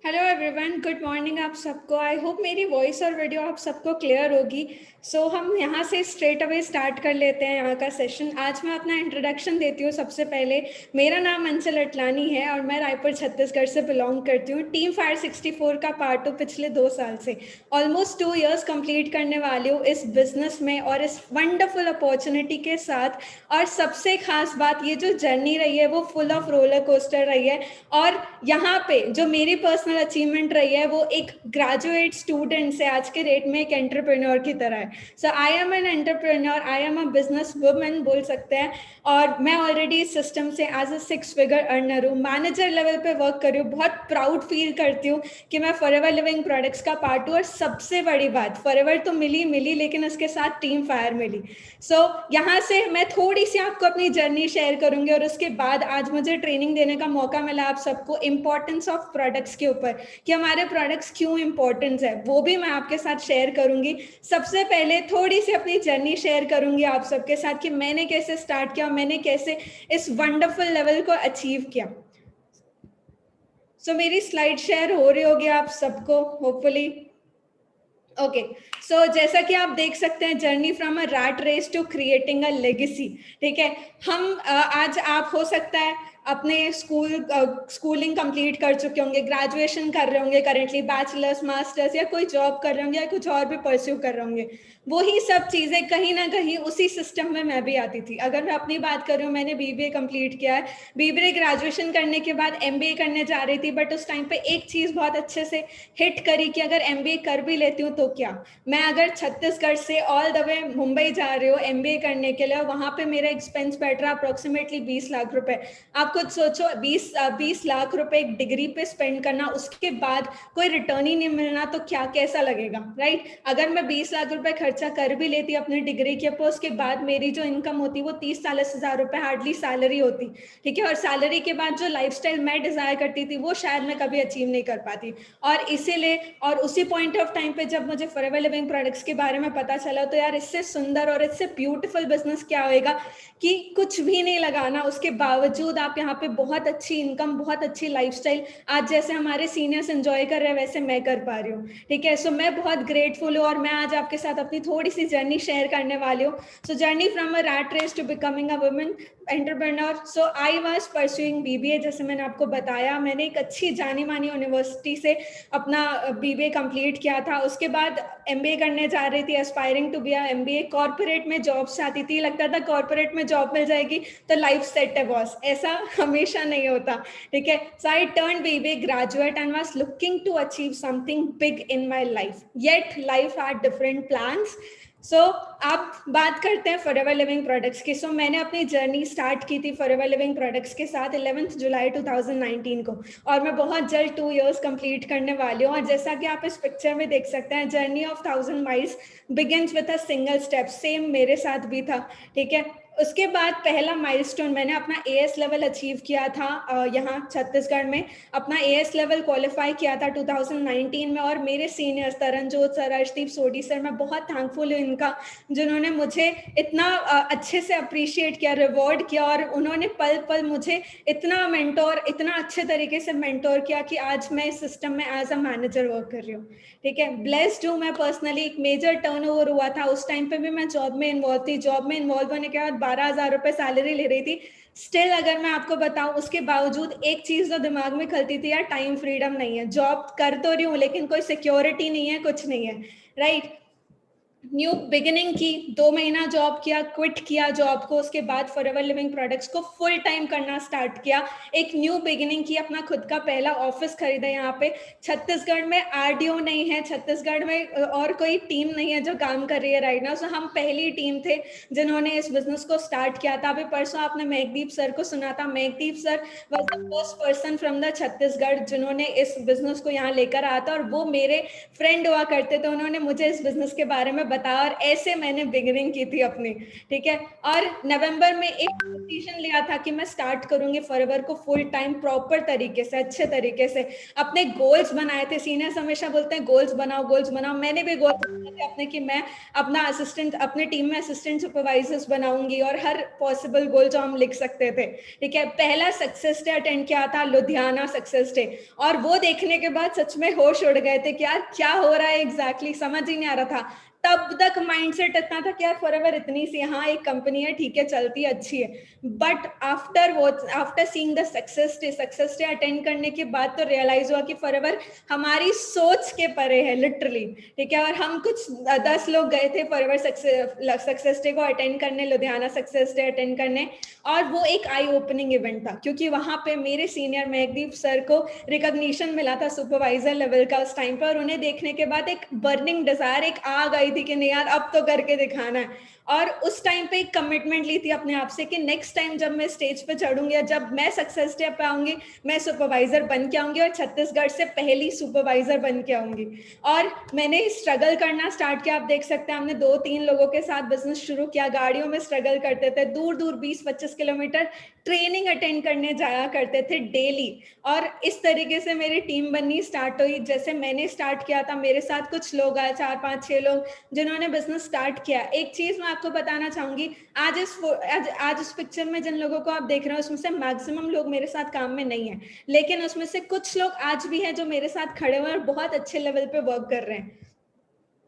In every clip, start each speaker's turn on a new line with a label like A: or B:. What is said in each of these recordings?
A: Hello everyone, good morning आप सबको। I hope मेरी वॉइस और वीडियो आप सबको क्लियर होगी। हम यहाँ से स्ट्रेट अवे स्टार्ट कर लेते हैं यहाँ का सेशन। आज मैं अपना इंट्रोडक्शन देती हूँ। सबसे पहले मेरा नाम अंचल अटलानी है और मैं रायपुर छत्तीसगढ़ से बिलोंग करती हूँ। टीम फायर 64 का पार्ट हूँ पिछले 2 साल से। ऑलमोस्ट 2 इयर्स कंप्लीट करने वाली हूँ इस बिजनेस में और इस वंडरफुल अपॉर्चुनिटी के साथ। और सबसे खास बात, ये जो जर्नी रही है वो फुल ऑफ रोलर कोस्टर रही है। और यहाँ पे जो मेरी पर्सनल अचीवमेंट रही है वो एक ग्रेजुएट स्टूडेंट से आज के डेट में एक एंटरप्रेन्योर की तरह है। I am an entrepreneur, I am a business woman बोल सकते हैं। और मैं ऑलरेडी इस सिस्टम से एज अ 6 फिगर अर्नर हूँ, मैनेजर लेवल पे वर्क कर रही हूँ। बहुत प्राउड फील करती हूँ कि मैं फॉरएवर लिविंग प्रोडक्ट्स का पार्ट हूँ। और सबसे बड़ी बात, फॉरएवर तो मिली लेकिन उसके साथ टीम फायर मिली। यहाँ से मैं थोड़ी सी आपको अपनी जर्नी शेयर करूंगी और उसके बाद आज मुझे ट्रेनिंग देने का मौका मिला आप सबको इंपॉर्टेंस ऑफ प्रोडक्ट्स के ऊपर, कि हमारे प्रोडक्ट्स क्यों इंपॉर्टेंट है वो भी मैं आपके साथ शेयर करूंगी। सबसे पहले थोड़ी सी अपनी जर्नी शेयर करूंगी आप सबके साथ कि मैंने कैसे स्टार्ट किया, मैंने कैसे इस वंडरफुल लेवल को अचीव किया। मेरी स्लाइड शेयर हो रही होगी आप सबको होपफुली। ओके, जैसा कि आप देख सकते हैं, journey from a rat race to creating a legacy. ठीक है, आज आप हो सकता है अपने स्कूलिंग कंप्लीट कर चुके होंगे, ग्रेजुएशन कर रहे होंगे, करेंटली बैचलर्स मास्टर्स या कोई जॉब कर रहे होंगे या कुछ और भी परस्यू कर रहे होंगे। वही सब चीज़ें कहीं ना कहीं उसी सिस्टम में मैं भी आती थी। अगर मैं अपनी बात कर रही हूँ, मैंने बीबीए कंप्लीट किया है। बीबीए ग्रेजुएशन करने के बाद एमबीए करने जा रही थी, बट उस टाइम पे एक चीज़ बहुत अच्छे से हिट करी कि अगर एमबीए कर भी लेती हूँ तो क्या, मैं अगर छत्तीसगढ़ से ऑल द वे मुंबई जा रही हूँ एमबीए करने के लिए और वहां पे मेरा एक्सपेंस बैठ रहा है अप्रोक्सीमेटली 20 लाख रुपए। आप खुद सोचो, 20 लाख रुपए एक डिग्री पे स्पेंड करना, उसके बाद कोई रिटर्न ही नहीं मिलना, तो क्या कैसा लगेगा, राइट? अगर मैं 20 लाख रुपए खर्चा कर भी लेती अपनी डिग्री के ऊपर, उसके बाद मेरी जो इनकम होती वो 30-40 हजार रुपए हार्डली सैलरी होती। ठीक है, और सैलरी के बाद जो लाइफस्टाइल मैं डिजायर करती थी वो शायद मैं कभी अचीव नहीं कर पाती। और इसीलिए और उसी पॉइंट ऑफ टाइम पे जब मुझे फॉरएवर लिविंग प्रोडक्ट्स के बारे में पता चला, तो यार इससे सुंदर और इससे ब्यूटीफुल बिजनेस क्या होएगा कि कुछ भी नहीं लगाना, उसके बावजूद आप यहाँ पे बहुत अच्छी इनकम, बहुत अच्छी लाइफस्टाइल, आज जैसे हमारे सीनियर्स एंजॉय कर रहे हैं वैसे मैं कर पा रही हूँ। ठीक है, मैं बहुत ग्रेटफुल हूँ और मैं आज आपके साथ अपनी थोड़ी सी जर्नी शेयर करने वाली हूँ। Journey from a rat race to becoming a woman entrepreneur. I was pursuing BBA. जैसे मैंने आपको बताया, मैंने एक अच्छी जानी मानी यूनिवर्सिटी से अपना बीबीए कंप्लीट किया था। उसके बाद एमबीए करने जा रही थी, aspiring to be a MBA. Corporate में जॉब चाहती थी, लगता था कॉर्पोरेट में जॉब मिल जाएगी तो लाइफ सेट है बॉस, ऐसा हमेशा नहीं होता। ठीक है, I turn BBA graduate and was looking to achieve something big in my life, yet life had different plans. आप बात करते हैं फॉरएवर लिविंग प्रोडक्ट्स की। मैंने अपनी जर्नी स्टार्ट की थी फॉरएवर लिविंग प्रोडक्ट्स के साथ 11 जुलाई 2019 को, और मैं बहुत जल्द 2 इयर्स कंप्लीट करने वाली हूँ। और जैसा कि आप इस पिक्चर में देख सकते हैं, journey of 1000 miles begins with a single step. Same मेरे साथ भी था। ठीक है, उसके बाद पहला माइलस्टोन, मैंने अपना एएस लेवल अचीव किया था यहाँ छत्तीसगढ़ में। अपना एएस लेवल क्वालिफाई किया था 2019 में। और मेरे सीनियर्स तरनजोत सर, अर्शदीप सोडी सर, मैं बहुत थैंकफुल हूँ इनका, जिन्होंने मुझे इतना अच्छे से अप्रिशिएट किया, रिवॉर्ड किया, और उन्होंने पल पल मुझे इतना मेंटोर, इतना अच्छे तरीके से मेंटोर किया कि आज मैं इस सिस्टम में एज अ मैनेजर वर्क कर रही हूँ। ठीक है, ब्लेस्ड हूँ मैं पर्सनली। एक मेजर टर्नओवर हुआ था, उस टाइम पे भी मैं जॉब में इन्वॉल्व थी। जॉब में इन्वॉल्व होने के बाद 12,000 रुपए सैलरी ले रही थी। स्टिल अगर मैं आपको बताऊं, उसके बावजूद एक चीज जो दिमाग में खलती थी, यार टाइम फ्रीडम नहीं है। जॉब कर तो रही हूँ लेकिन कोई सिक्योरिटी नहीं है, कुछ नहीं है, राइट? न्यू बिगिनिंग की, 2 महीना जॉब किया, क्विट किया जॉब को, उसके बाद फॉरएवर लिविंग प्रोडक्ट्स को फुल टाइम करना स्टार्ट किया। एक न्यू बिगिनिंग की, अपना खुद का पहला ऑफिस खरीदा यहाँ पे। छत्तीसगढ़ में आरडीओ नहीं है, छत्तीसगढ़ में और कोई टीम नहीं है जो काम कर रही है राइट नाउ। हम पहली टीम थे जिन्होंने इस बिजनेस को स्टार्ट किया था। अभी परसों आपने मेघदीप सर को सुना था। Meghdeep sir was the first person from the Chhattisgarh जिन्होंने इस बिजनेस को यहाँ लेकर आया था, और वो मेरे फ्रेंड हुआ करते थे। उन्होंने मुझे इस बिजनेस के बारे में बता, और ऐसे मैंने बिगिनिंग की थी अपनी, ठीक है। और नवंबर में एक डिसीजन लिया था कि मैं स्टार्ट करूंगी फॉरएवर को फुल टाइम प्रॉपर तरीके से, अच्छे तरीके से। अपने गोल्स बनाए थे, सीनियर्स हमेशा बोलते हैं गोल्स बनाओ गोल्स बनाओ, मैंने भी गोल्स बनाए थे अपने कि मैं अपना असिस्टेंट, अपने टीम में असिस्टेंट सुपरवाइजर्स बनाऊंगी, और हर पॉसिबल गोल जो हम लिख सकते थे, ठीक है। पहला सक्सेस डे अटेंड किया था, लुधियाना सक्सेस डे, और वो देखने के बाद सच में होश उड़ गए थे कि यार क्या हो रहा है एग्जैक्टली, समझ ही नहीं आ रहा था। तब तक माइंडसेट इतना था कि यार फॉरएवर इतनी सी, हाँ एक कंपनी है, ठीक है, चलती है, अच्छी है। But after seeing the success day attend करने के बाद तो रियलाइज हुआ कि फॉरएवर हमारी सोच के परे है लिटरली, ठीक है। और हम कुछ 10 लोग गए थे फॉरएवर सक्सेस डे को अटेंड करने, लुधियाना सक्सेस डे अटेंड करने, और वो एक आई ओपनिंग इवेंट था, क्योंकि वहां पे मेरे सीनियर महकदीप सर को रिकॉग्निशन मिला था सुपरवाइजर लेवल का उस टाइम पर, और उन्हें देखने के बाद एक बर्निंग डिजायर, एक आग आई थी कि नहीं यार अब तो करके दिखाना है। और उस टाइम पे एक कमिटमेंट ली थी अपने आप से कि नेक्स्ट टाइम जब मैं स्टेज पे चढ़ूंगी या जब मैं सक्सेस डे पे आऊंगी, मैं सुपरवाइजर बन के आऊंगी, और छत्तीसगढ़ से पहली सुपरवाइजर बन के आऊंगी। और मैंने स्ट्रगल करना स्टार्ट किया, आप देख सकते हैं हमने 2-3 लोगों के साथ बिजनेस शुरू किया, गाड़ियों में स्ट्रगल करते थे, दूर दूर 20-25 किलोमीटर ट्रेनिंग अटेंड करने जाया करते थे डेली। और इस तरीके से मेरी टीम बननी स्टार्ट हुई। जैसे मैंने स्टार्ट किया था, मेरे साथ कुछ लोग आए, 4-5-6 लोग जिन्होंने बिजनेस स्टार्ट किया। एक चीज मैं आपको बताना चाहूंगी, आज इस पिक्चर में जिन लोगों को आप देख रहे हो उसमें से मैक्सिमम लोग मेरे साथ काम में नहीं है, लेकिन उसमें से कुछ लोग आज भी हैं जो मेरे साथ खड़े हुए और बहुत अच्छे लेवल पे वर्क कर रहे हैं।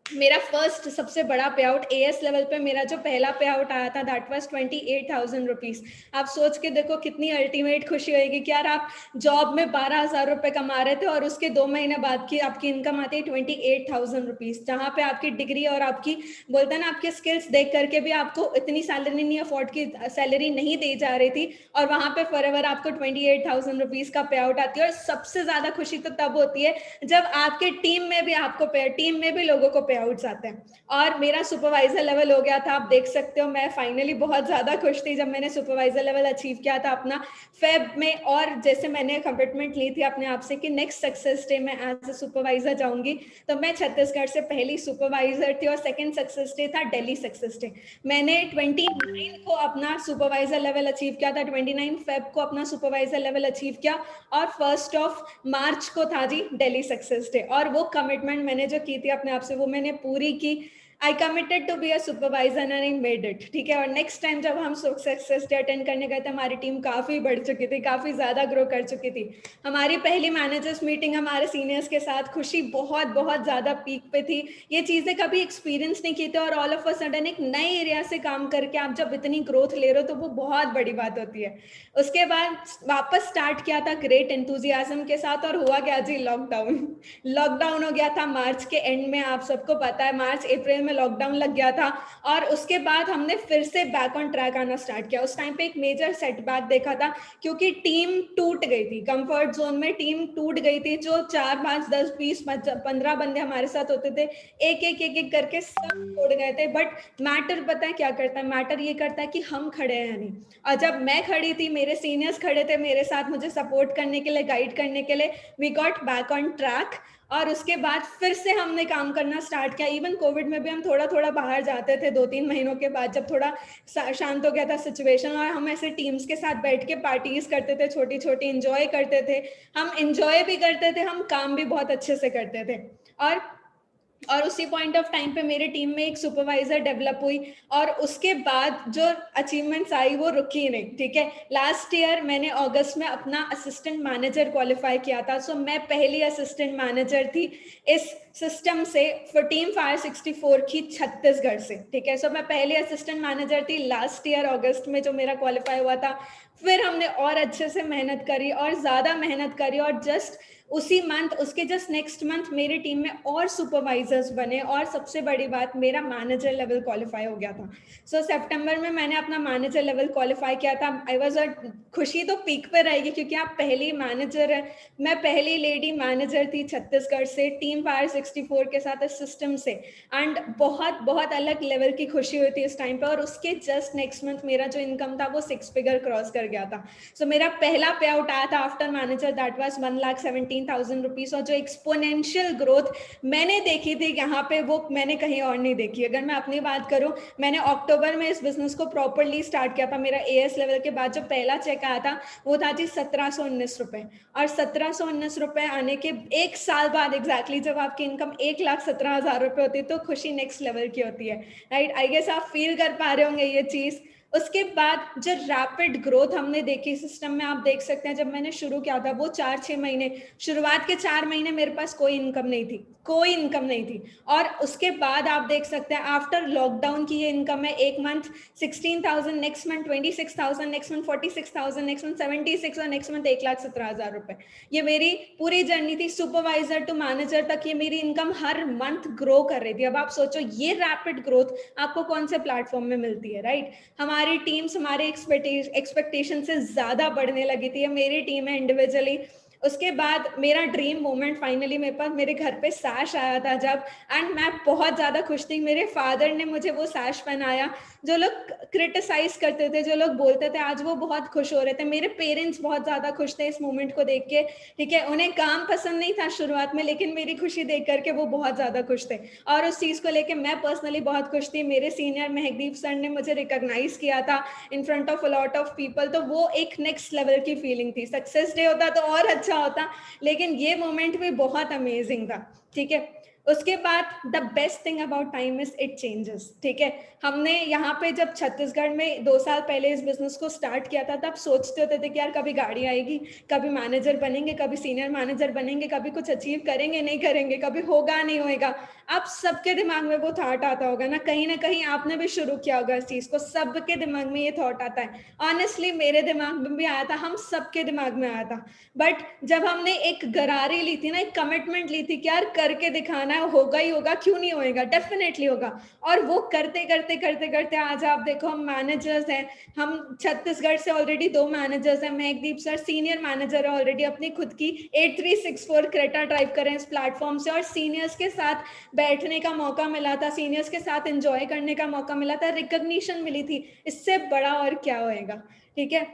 A: मेरा फर्स्ट सबसे बड़ा पे आउट एएस लेवल पे, मेरा जो पहला पे आउट आया था दैट वाज 28,000 रुपीज। आप सोच के देखो कितनी अल्टीमेट खुशी होगी कि यार आप जॉब में 12,000 रुपए कमा रहे थे और उसके 2 महीने बाद की आपकी इनकम आती है 28,000 रुपीज, जहाँ पे आपकी डिग्री और आपकी बोलते हैं ना आपके स्किल्स देख करके भी आपको इतनी सैलरी नहीं, अफोर्ड की सैलरी नहीं दी जा रही थी, और वहां पे फॉरएवर आपको 28,000 रुपीज का पे आउट आती है। और सबसे ज्यादा खुशी तो तब होती है जब आपके टीम में भी आपको टीम में भी लोगों को पे आउट्स आते हैं। और मेरा सुपरवाइजर लेवल हो गया था, आप देख सकते हो, मैं फाइनली बहुत ज्यादा खुश थी जब मैंने सुपरवाइजर लेवल अचीव किया था अपना फेब में। और जैसे मैंने कमिटमेंट ली थी अपने आप से कि नेक्स्ट सक्सेस डे में एज ए सुपरवाइजर जाऊंगी, तो मैं छत्तीसगढ़ से पहली सुपरवाइजर थी। और सेकंड सक्सेस डे था दिल्ली सक्सेस डे, मैंने 29 को अपना सुपरवाइजर लेवल अचीव किया था, 29 फेब को अपना सुपरवाइजर लेवल अचीव किया, और 1 मार्च को था जी दिल्ली सक्सेस डे। और वो कमिटमेंट मैंने जो की थी अपने आप से वो मैंने पूरी की। I committed to be a supervisor and I made it, ठीक है। और नेक्स्ट टाइम जब हम सक्सेस डे अटेंड करने गए थे, हमारी टीम काफी बढ़ चुकी थी, काफी ज्यादा ग्रो कर चुकी थी। हमारी पहली मैनेजर्स मीटिंग हमारे सीनियर्स के साथ, खुशी बहुत बहुत ज्यादा पीक पे थी। ये चीजें कभी एक्सपीरियंस नहीं की थी, और ऑल ऑफ अ सडन एक नए एरिया से काम करके आप जब इतनी ग्रोथ ले रहे हो तो वो बहुत बड़ी बात होती है। उसके बाद वापस स्टार्ट किया था ग्रेट एंथुजियाज्म के साथ, और हुआ क्या जी, लॉकडाउन हो गया था मार्च के एंड में, आप सबको पता है मार्च अप्रैल में लॉकडाउन लग गया था। और उसके बाद हमने फिर से बैक ऑन ट्रैक आना स्टार्ट किया। उस टाइम पे एक मेजर सेटबैक देखा था, क्योंकि टीम टूट गई थी, कंफर्ट जोन में टीम टूट गई थी। जो 4-5-10-20-15 बंदे हमारे साथ होते थे, एक एक करके सब छोड़ गए थे। बट मैटर पता है क्या करता है, मैटर ये करता है कि हम खड़े हैं नहीं। और जब मैं खड़ी थी, मेरे सीनियर्स खड़े थे मेरे साथ मुझे सपोर्ट करने के लिए, गाइड करने के लिए, we got back on track. और उसके बाद फिर से हमने काम करना स्टार्ट किया। इवन कोविड में भी हम थोड़ा थोड़ा बाहर जाते थे, 2-3 महीनों के बाद जब थोड़ा शांत हो गया था सिचुएशन, और हम ऐसे टीम्स के साथ बैठ के पार्टीज करते थे, छोटी छोटी इंजॉय करते थे। हम इंजॉय भी करते थे, हम काम भी बहुत अच्छे से करते थे। और उसी पॉइंट ऑफ टाइम पे मेरे टीम में एक सुपरवाइजर डेवलप हुई, और उसके बाद जो अचीवमेंट्स आई वो रुकी नहीं, ठीक है। लास्ट ईयर मैंने अगस्त में अपना असिस्टेंट मैनेजर क्वालिफाई किया था। सो मैं पहली असिस्टेंट मैनेजर थी इस सिस्टम से टीम फायर 64 की छत्तीसगढ़ से, ठीक है। सो मैं पहली असिस्टेंट मैनेजर थी लास्ट ईयर अगस्त में जो मेरा क्वालिफाई हुआ था। फिर हमने और अच्छे से मेहनत करी और ज्यादा मेहनत करी, और जस्ट उसी मंथ, उसके जस्ट नेक्स्ट मंथ मेरी टीम में और सुपरवाइजर्स बने, और सबसे बड़ी बात मेरा मैनेजर लेवल क्वालिफाई हो गया था। सो सितंबर में मैंने अपना मैनेजर लेवल क्वालिफाई किया था। आई वाज खुशी तो पीक पे रहेगी क्योंकि आप पहली मैनेजर है, मैं पहली लेडी मैनेजर थी छत्तीसगढ़ से टीम फायर 64 के साथ इस सिस्टम से। एंड बहुत बहुत अलग लेवल की खुशी हुई थी इस टाइम पे। और उसके जस्ट नेक्स्ट मंथ मेरा जो इनकम था वो 6 फिगर क्रॉस कर कर गया था। सो मेरा पहला पे आउट आया था after manager, that was 1,17,000 rupees. और जो एक्सपोनेंशियल ग्रोथ मैंने देखी थी यहाँ पे, वो मैंने कहीं और नहीं देखी। अगर मैं अपनी बात करूँ, मैंने अक्टूबर में इस बिजनेस को प्रॉपरली स्टार्ट किया था। मेरा एएस लेवल के बाद जो पहला चेक आया था वो था जी 1719 रुपए। और 1719 रुपए आने के एक साल बाद एग्जैक्टली जब आपकी इनकम 1,17,000 रुपए होती है तो खुशी नेक्स्ट लेवल की होती है, राइट। आई गेस आप फील कर पा रहे होंगे ये चीज। उसके बाद जो रैपिड ग्रोथ हमने देखी सिस्टम में, आप देख सकते हैं जब मैंने शुरू किया था वो 4-6 महीने, शुरुआत के 4 महीने मेरे पास कोई इनकम नहीं थी, कोई इनकम नहीं थी। और उसके बाद आप देख सकते हैं आफ्टर लॉकडाउन की ये इनकम है। एक month 16,000, next month 26,000, next month 46,000, next month 76 और नेक्स्ट मंथ 1,17,000 रुपए। ये मेरी पूरी जर्नी थी सुपरवाइजर टू मैनेजर तक। ये मेरी इनकम हर मंथ ग्रो कर रही थी। अब आप सोचो ये रैपिड ग्रोथ आपको कौन से प्लेटफॉर्म में मिलती है, राइट। हमारी टीम्स हमारे एक्सपेक्टेशन से ज्यादा बढ़ने लगी थी, मेरी टीम है इंडिविजुअली। उसके बाद मेरा ड्रीम मोमेंट फाइनली मेरे पास, मेरे घर पे सैश आया था जब, एंड मैं बहुत ज्यादा खुश थी। मेरे फादर ने मुझे वो सैश पहनाया। जो लोग क्रिटिसाइज करते थे, जो लोग बोलते थे, आज वो बहुत खुश हो रहे थे। मेरे पेरेंट्स बहुत ज्यादा खुश थे इस मोमेंट को देख के, ठीक है। उन्हें काम पसंद नहीं था शुरुआत में, लेकिन मेरी खुशी देख करके वो बहुत ज्यादा खुश थे। और उस चीज को लेके मैं पर्सनली बहुत खुश थी। मेरे सीनियर महकदीप सर ने मुझे रिकॉग्नाइज किया था in front of a lot of people, तो वो एक नेक्स्ट लेवल की फीलिंग थी। सक्सेस डे होता तो और अच्छा होता, लेकिन ये मोमेंट भी बहुत अमेजिंग था, ठीक है। उसके बाद the best thing about time is it changes, ठीक है। हमने यहाँ पे जब छत्तीसगढ़ में 2 साल पहले इस बिजनेस को स्टार्ट किया था, तब सोचते होते थे कि यार कभी गाड़ी आएगी, कभी मैनेजर बनेंगे, कभी सीनियर मैनेजर बनेंगे, कभी कुछ अचीव करेंगे नहीं करेंगे, कभी होगा नहीं होगा। आप सबके दिमाग में वो थॉट आता होगा ना कहीं आपने भी शुरू किया होगा इस चीज को, सबके दिमाग में ये थॉट आता है। ऑनेस्टली मेरे दिमाग में भी आया था, हम सबके दिमाग में आया था। बट जब हमने एक गरारी ली थी ना, एक कमिटमेंट ली थी कि यार करके दिखाना है, होगा ही होगा, क्यों नहीं होएगा, डेफिनेटली होगा। और वो करते करते करते करते आज आप देखो हम मैनेजर्स हैं। हम छत्तीसगढ़ से ऑलरेडी 2 मैनेजर्स हैं। महकदीप सर सीनियर मैनेजर है ऑलरेडी, अपनी खुद की 8364 क्रेटा ड्राइव करें इस प्लेटफॉर्म से। और सीनियर्स के साथ बैठने का मौका मिला था, सीनियर्स के साथ एंजॉय करने का मौका मिला था, रिकॉग्निशन मिली थी। इससे बड़ा और क्या होएगा, ठीक है।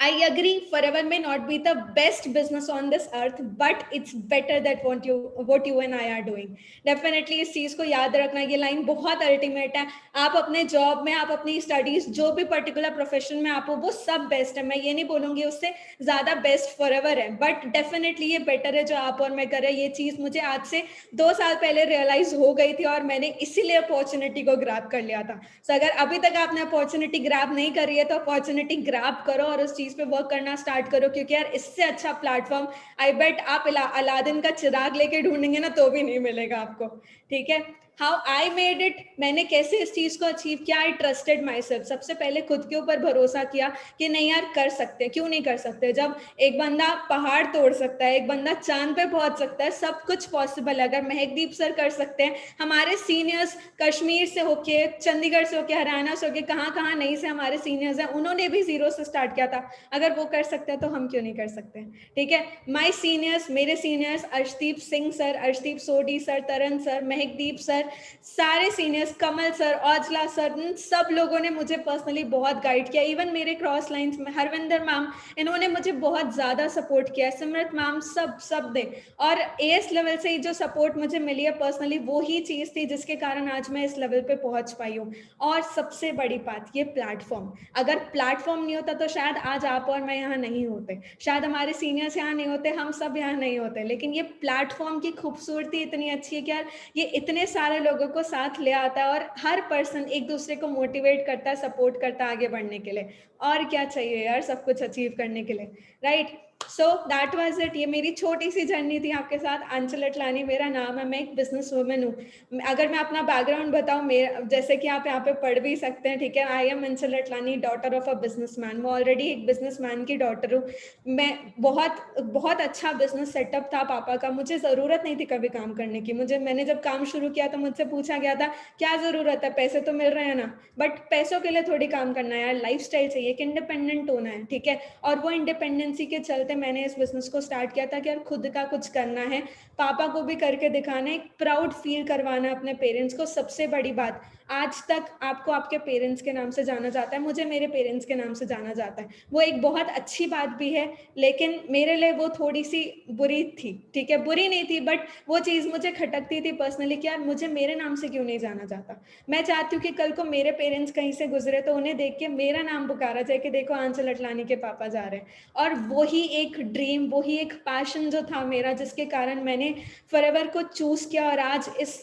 A: I agree, forever may not be the best business on this earth, but it's better that what you and I are doing. Definitely इस चीज को याद रखना, ये लाइन बहुत अल्टीमेट है। आप अपने जॉब में, आप अपनी स्टडीज, जो भी पर्टिकुलर प्रोफेशन में आप हो, वो सब बेस्ट है। मैं ये नहीं बोलूंगी उससे ज्यादा बेस्ट फॉरएवर है, बट डेफिनेटली ये बेटर है जो आप और मैं कर रहे हैं। ये चीज मुझे आज से 2 साल पहले रियलाइज हो गई थी और मैंने इसीलिए अपॉर्चुनिटी को ग्रैब कर लिया था। सो अगर अभी तक आपने अपॉर्चुनिटी ग्रैब नहीं करी है तो अपॉर्चुनिटी ग्रैब करो और उस पे वर्क करना स्टार्ट करो, क्योंकि यार इससे अच्छा प्लेटफॉर्म आई बेट आप अलादीन का चिराग लेके ढूंढेंगे ना तो भी नहीं मिलेगा आपको, ठीक है। हाउ आई मेड इट, मैंने कैसे इस चीज को अचीव किया, आई ट्रस्टेड माई सेल्फ। सबसे पहले खुद के ऊपर भरोसा किया कि नहीं यार कर सकते हैं, क्यों नहीं कर सकते। जब एक बंदा पहाड़ तोड़ सकता है, एक बंदा चांद पे पहुंच सकता है, सब कुछ पॉसिबल है। अगर महकदीप सर कर सकते हैं, हमारे सीनियर्स कश्मीर से होके, चंडीगढ़ से होके, हरियाणा से होके, कहाँ कहाँ नहीं से हमारे सीनियर्स हैं, उन्होंने भी 0 से स्टार्ट किया था। अगर वो कर सकते हैं तो हम क्यों नहीं कर सकते, ठीक है। माई सीनियर्स, मेरे सीनियर्स अर्शदीप सिंह सर, अर्शदीप सोडी सर, तरन सर, महकदीप सर, सारे सीनियर्स, कमल सर, औजला सर, सब लोगों ने मुझे पर्सनली बहुत गाइड किया। इवन मेरे क्रॉस लाइंस में हरविंदर मैम, इन्होंने मुझे बहुत ज्यादा सपोर्ट किया, सिमरत मैम, सब ने। और एएस लेवल से ही जो सपोर्ट मुझे मिली है पर्सनली, वो ही चीज थी जिसके कारण आज मैं इस लेवल पे पहुंच पाई हूँ। और सबसे बड़ी बात, ये प्लेटफॉर्म, अगर प्लेटफॉर्म नहीं होता तो शायद आज आप और मैं यहाँ नहीं होते, शायद हमारे सीनियर्स यहाँ नहीं होते, हम सब यहाँ नहीं होते। लेकिन ये प्लेटफॉर्म की खूबसूरती इतनी अच्छी है कि यार ये इतने सारे लोगों को साथ ले आता है और हर पर्सन एक दूसरे को मोटिवेट करता है, सपोर्ट करता है आगे बढ़ने के लिए। और क्या चाहिए यार सब कुछ अचीव करने के लिए, right. So that was it. ये मेरी छोटी सी जर्नी थी आपके साथ। अंचल अटलानी मेरा नाम है, मैं एक बिजनेस वुमन हूँ। अगर मैं अपना बैकग्राउंड बताऊँ, मेरा जैसे कि आप यहाँ पे पढ़ भी सकते हैं, ठीक है। आई एम अंचल Atlani, daughter of a businessman. मैं ऑलरेडी एक बिजनेसमैन की डॉटर हूँ। मैं बहुत अच्छा बिजनेस सेटअप था पापा का, मुझे जरूरत नहीं थी कभी काम करने की। मैंने जब काम शुरू किया तो मुझसे पूछा गया था क्या जरूरत है, पैसे तो मिल रहे हैं ना। बट पैसों के लिए थोड़ी काम करना है यार, लाइफस्टाइल चाहिए, कि इंडिपेंडेंट होना है, ठीक है। और वो इंडिपेंडेंसी के चलते मैंने इस बिजनेस को स्टार्ट किया था कि यार खुद का कुछ करना है, पापा को भी करके दिखाना है, एक प्राउड फील करवाना है अपने पेरेंट्स को। सबसे बड़ी बात, आज तक आपको आपके पेरेंट्स के नाम से जाना जाता है, मुझे मेरे पेरेंट्स के नाम से जाना जाता है। वो एक बहुत अच्छी बात भी है, लेकिन मेरे लिए वो थोड़ी सी बुरी थी, ठीक है, बुरी नहीं थी बट वो चीज़ मुझे खटकती थी पर्सनली कि यार मुझे मेरे नाम से क्यों नहीं जाना जाता। मैं चाहती हूँ कि कल को मेरे पेरेंट्स कहीं से गुजरे तो उन्हें देख के मेरा नाम पुकारा जाए कि देखो आंचल अटलानी के पापा जा रहे हैं। और वही एक ड्रीम, वही एक पैशन जो था मेरा, जिसके कारण मैंने फॉरएवर को चूज किया और आज इस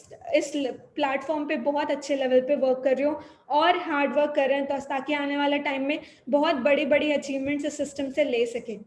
A: प्लेटफॉर्म पे बहुत अच्छे लेवल पे वर्क कर रही हूँ और हार्ड वर्क कर रहे हैं, तो ताकि आने वाले टाइम में बहुत बड़ी बड़ी अचीवमेंट्स इस सिस्टम से ले सके।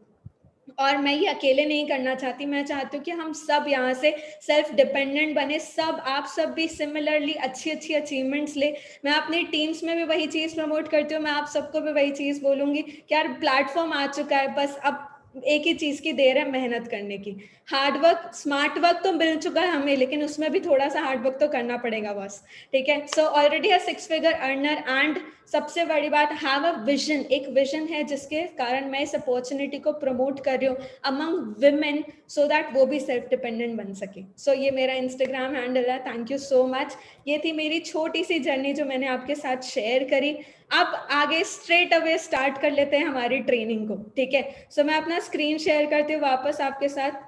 A: और मैं ये अकेले नहीं करना चाहती, मैं चाहती हूँ कि हम सब यहाँ से सेल्फ डिपेंडेंट बने, सब आप सब भी सिमिलरली अच्छी अच्छी अचीवमेंट्स ले। मैं अपनी टीम्स में भी वही चीज़ प्रमोट करती हूँ, मैं आप सबको भी वही चीज़ बोलूँगी कि यार प्लेटफॉर्म आ चुका है, बस अब एक ही चीज़ की देर है, मेहनत करने की। हार्ड वर्क, स्मार्ट वर्क तो मिल चुका है हमें, लेकिन उसमें भी थोड़ा सा हार्ड वर्क तो करना पड़ेगा बस, ठीक है। So already a 6 figure earner and सबसे बड़ी बात, हैव अ विजन, एक विजन है जिसके कारण मैं इस अपॉर्चुनिटी को प्रमोट कर रही हूँ अमंग विमेन, सो दैट वो भी सेल्फ डिपेंडेंट बन सके। सो ये मेरा इंस्टाग्राम हैंडल है। Thank you so much. ये थी मेरी छोटी सी जर्नी जो मैंने आपके साथ शेयर करी। अब आगे स्ट्रेट अवे स्टार्ट कर लेते हैं हमारी ट्रेनिंग को, ठीक है। सो मैं अपना स्क्रीन शेयर करती हूँ वापस आपके साथ,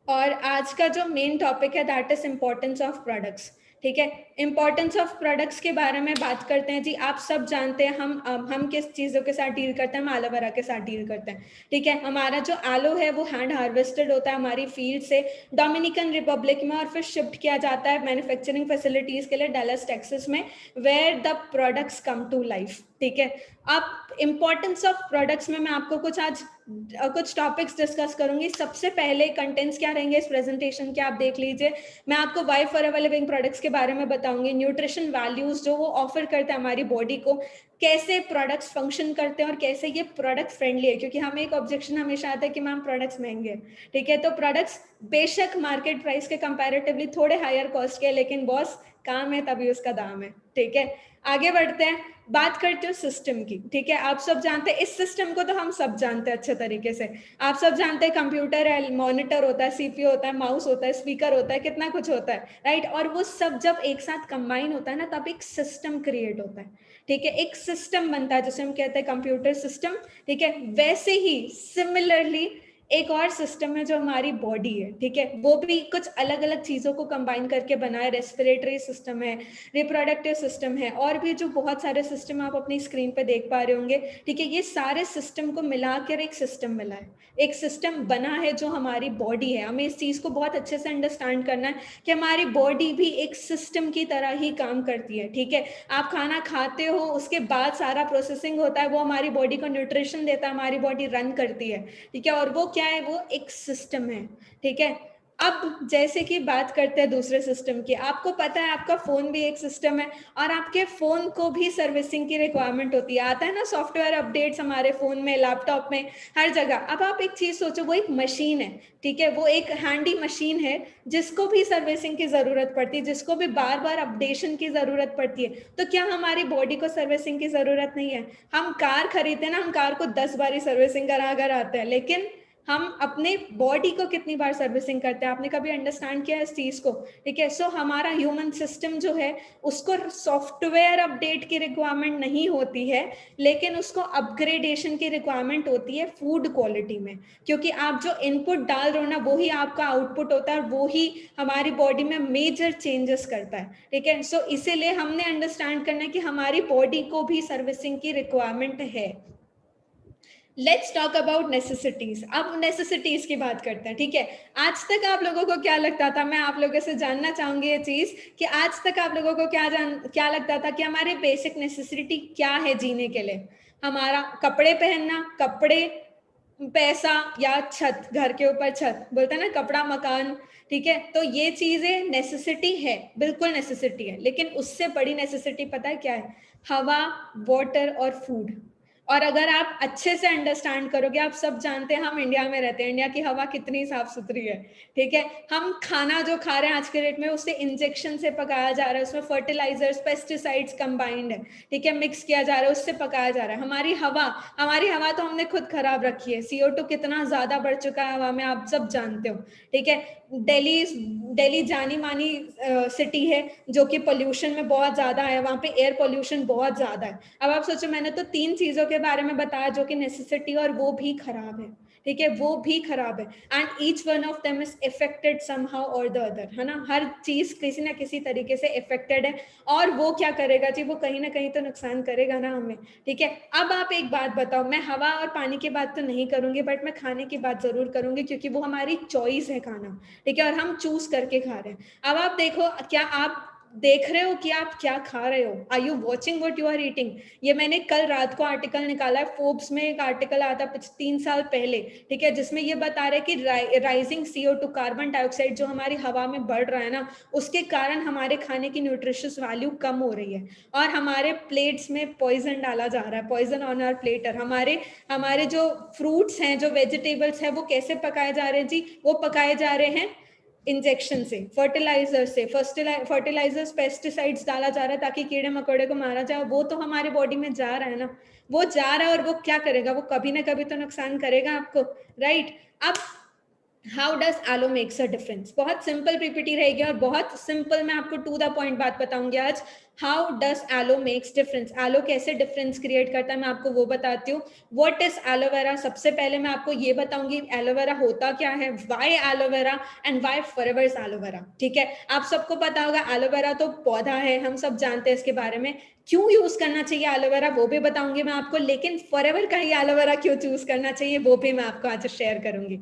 A: और आज का जो मेन टॉपिक है that is importance of products, ठीक है। इम्पोर्टेंस ऑफ प्रोडक्ट्स के बारे में बात करते हैं जी। आप सब जानते हैं हम किस चीज़ों के साथ डील करते हैं, हम एलोवेरा के साथ डील करते हैं, ठीक है। हमारा जो एलो है वो हैंड हार्वेस्टेड होता है हमारी फील्ड से डोमिनिकन रिपब्लिक में, और फिर शिफ्ट किया जाता है मैन्युफैक्चरिंग फैसिलिटीज के लिए डैलस टेक्सास में, where the products come to life, ठीक है। अब इम्पोर्टेंस ऑफ प्रोडक्ट्स में मैं आपको कुछ टॉपिक्स डिस्कस करूंगी। सबसे पहले कंटेंट्स क्या रहेंगे इस प्रेजेंटेशन के, आप देख लीजिए। मैं आपको वाई फॉरएवर लिविंग प्रोडक्ट्स के बारे में बताऊंगी, न्यूट्रिशन वैल्यूज जो वो ऑफर करते हैं हमारी बॉडी को, कैसे प्रोडक्ट्स फंक्शन करते हैं और कैसे ये प्रोडक्ट फ्रेंडली है, क्योंकि हमें एक ऑब्जेक्शन हमेशा आता है कि मैम प्रोडक्ट्स महंगे हैं, ठीक है। तो प्रोडक्ट्स बेशक मार्केट प्राइस के कंपैरेटिवली थोड़े हायर कॉस्ट के, लेकिन बॉस काम है तभी उसका दाम है, ठीक है। आगे बढ़ते हैं, बात करते हो सिस्टम की, ठीक है। आप सब जानते हैं इस सिस्टम को, तो हम सब जानते हैं अच्छे तरीके से। आप सब जानते हैं कंप्यूटर है, मॉनिटर होता है, सीपीयू होता है, माउस होता है, स्पीकर होता है, कितना कुछ होता है, राइट। और वो सब जब एक साथ कंबाइन होता है ना, तब एक सिस्टम क्रिएट होता है, ठीक है। एक सिस्टम बनता है जिसे हम कहते हैं कंप्यूटर सिस्टम, ठीक है। वैसे ही सिमिलरली एक और सिस्टम है जो हमारी बॉडी है, ठीक है। वो भी कुछ अलग अलग चीजों को कंबाइन करके बना है, रेस्पिरेटरी सिस्टम है, रिप्रोडक्टिव सिस्टम है, और भी जो बहुत सारे सिस्टम आप अपनी स्क्रीन पे देख पा रहे होंगे, ठीक है। ये सारे सिस्टम को मिलाकर एक सिस्टम मिला है, एक सिस्टम बना है जो हमारी बॉडी है। हमें इस चीज को बहुत अच्छे से अंडरस्टैंड करना है कि हमारी बॉडी भी एक सिस्टम की तरह ही काम करती है, ठीक है। आप खाना खाते हो, उसके बाद सारा प्रोसेसिंग होता है, वो हमारी बॉडी को न्यूट्रिशन देता है, हमारी बॉडी रन करती है, ठीक है। और वो क्या है, वो एक सिस्टम है, ठीक है। अब जैसे कि बात करते हैं दूसरे सिस्टम की, आपको पता है आपका फोन भी एक सिस्टम है, और आपके फोन को भी सर्विसिंग की रिक्वायरमेंट होती है। आता है ना सॉफ्टवेयर अपडेट्स हमारे फोन में, लैपटॉप में, हर जगह। अब आप एक चीज सोचो, वो एक मशीन है, ठीक है। वो एक हैंडी मशीन है जिसको भी सर्विसिंग की जरूरत पड़ती है, जिसको भी बार बार अपडेशन की जरूरत पड़ती है। तो क्या हमारी बॉडी को सर्विसिंग की जरूरत नहीं है? हम कार खरीदते हैं ना, हम कार को 10 बार सर्विसिंग करा कर आते हैं, लेकिन हम अपने बॉडी को कितनी बार सर्विसिंग करते हैं? आपने कभी अंडरस्टैंड किया इस चीज को, ठीक है। सो हमारा ह्यूमन सिस्टम जो है, उसको सॉफ्टवेयर अपडेट की रिक्वायरमेंट नहीं होती है, लेकिन उसको अपग्रेडेशन की रिक्वायरमेंट होती है फूड क्वालिटी में, क्योंकि आप जो इनपुट डाल रहे हो ना, वो ही आपका आउटपुट होता है, वो ही हमारी बॉडी में मेजर चेंजेस करता है, ठीक है। सो इसीलिए हमने अंडरस्टैंड करना है कि हमारी बॉडी को भी सर्विसिंग की रिक्वायरमेंट है। Let's talk about necessities. अब नेसेसिटीज की बात करते हैं, ठीक है। आज तक आप लोगों को क्या लगता था, मैं आप लोगों से जानना चाहूंगी ये चीज, कि आज तक आप लोगों को क्या लगता था कि हमारे बेसिक नेसेसिटी क्या है जीने के लिए? हमारा कपड़े पहनना, कपड़े, पैसा, या छत, घर के ऊपर छत, बोलते हैं ना, कपड़ा, मकान, ठीक है। तो ये चीजें नेसेसिटी है, बिल्कुल नेसेसिटी है, लेकिन उससे बड़ी नेसेसिटी पता है क्या है? हवा, वाटर और फूड। और अगर आप अच्छे से अंडरस्टैंड करोगे, आप सब जानते हैं हम इंडिया में रहते हैं, इंडिया की हवा कितनी साफ सुथरी है, ठीक है। हम खाना जो खा रहे हैं आज के डेट में, उसे इंजेक्शन से पकाया जा रहा है, उसमें फर्टिलाइजर्स, पेस्टिसाइड्स कंबाइंड है, ठीक है, मिक्स किया जा रहा है, उससे पकाया जा रहा है। हमारी हवा तो हमने खुद खराब रखी है। CO2 कितना ज्यादा बढ़ चुका है हवा में, आप सब जानते हो, ठीक है। दिल्ली दिल्ली जानी मानी सिटी है जो कि पोल्यूशन में बहुत ज्यादा है, वहां पे एयर पोल्यूशन बहुत ज्यादा है। अब आप सोचो, मैंने तो 3 चीजों के बारे में बताया जो कि नेसेसिटी, और वो भी खराब है, ठीक है, वो भी खराब है। And each one of them is affected somehow और द अदर, है ना। हर चीज किसी ना किसी तरीके से इफेक्टेड है, और वो क्या करेगा जी, वो कहीं ना कहीं तो नुकसान करेगा ना हमें, ठीक है। अब आप एक बात बताओ, मैं हवा और पानी की बात तो नहीं करूंगी, बट मैं खाने की बात जरूर करूंगी, क्योंकि वो हमारी चॉइस है खाना, ठीक है, और हम चूज करके खा रहे हैं। अब आप देखो, क्या आप देख रहे हो कि आप क्या खा रहे हो? Are you watching what you are eating? ये मैंने कल रात को आर्टिकल निकाला है, फोर्ब्स में एक आर्टिकल आया था 3 साल पहले, ठीक है, जिसमें ये बता रहे कि राइजिंग CO2, कार्बन डाइऑक्साइड जो हमारी हवा में बढ़ रहा है ना, उसके कारण हमारे खाने की न्यूट्रिशियस वैल्यू कम हो रही है, और हमारे प्लेट्स में पॉइजन डाला जा रहा है, पॉइजन ऑन आवर प्लेटर। हमारे जो फ्रूट्स हैं, जो वेजिटेबल्स हैं, वो कैसे पकाए जा रहे हैं जी? वो पकाए जा रहे हैं इंजेक्शन से, फर्टिलाइजर्स, पेस्टिसाइड्स डाला जा रहा है ताकि कीड़े मकोड़े को मारा जाए। वो तो हमारे बॉडी में जा रहा है ना, वो जा रहा है, और वो क्या करेगा? वो कभी ना कभी तो नुकसान करेगा आपको, राइट। अब how does aloe makes a difference? बहुत सिंपल पीपीटी रहेगी, और बहुत सिंपल मैं आपको टू द पॉइंट बात बताऊंगी आज। How does aloe makes difference? Aloe कैसे डिफरेंस क्रिएट करता है, मैं आपको वो बताती हूँ। What is aloe vera? सबसे पहले मैं आपको ये बताऊंगी एलोवेरा होता क्या है, why aloe vera, and why forever is aloe vera, ठीक है। आप सबको पता होगा एलोवेरा तो पौधा है, हम सब जानते हैं इसके बारे में। क्यों यूज करना चाहिए एलोवेरा, वो भी बताऊंगी मैं आपको, लेकिन फॉरएवर का ही एलोवेरा क्यों चूज करना चाहिए, वो भी मैं आपको आज शेयर करूंगी।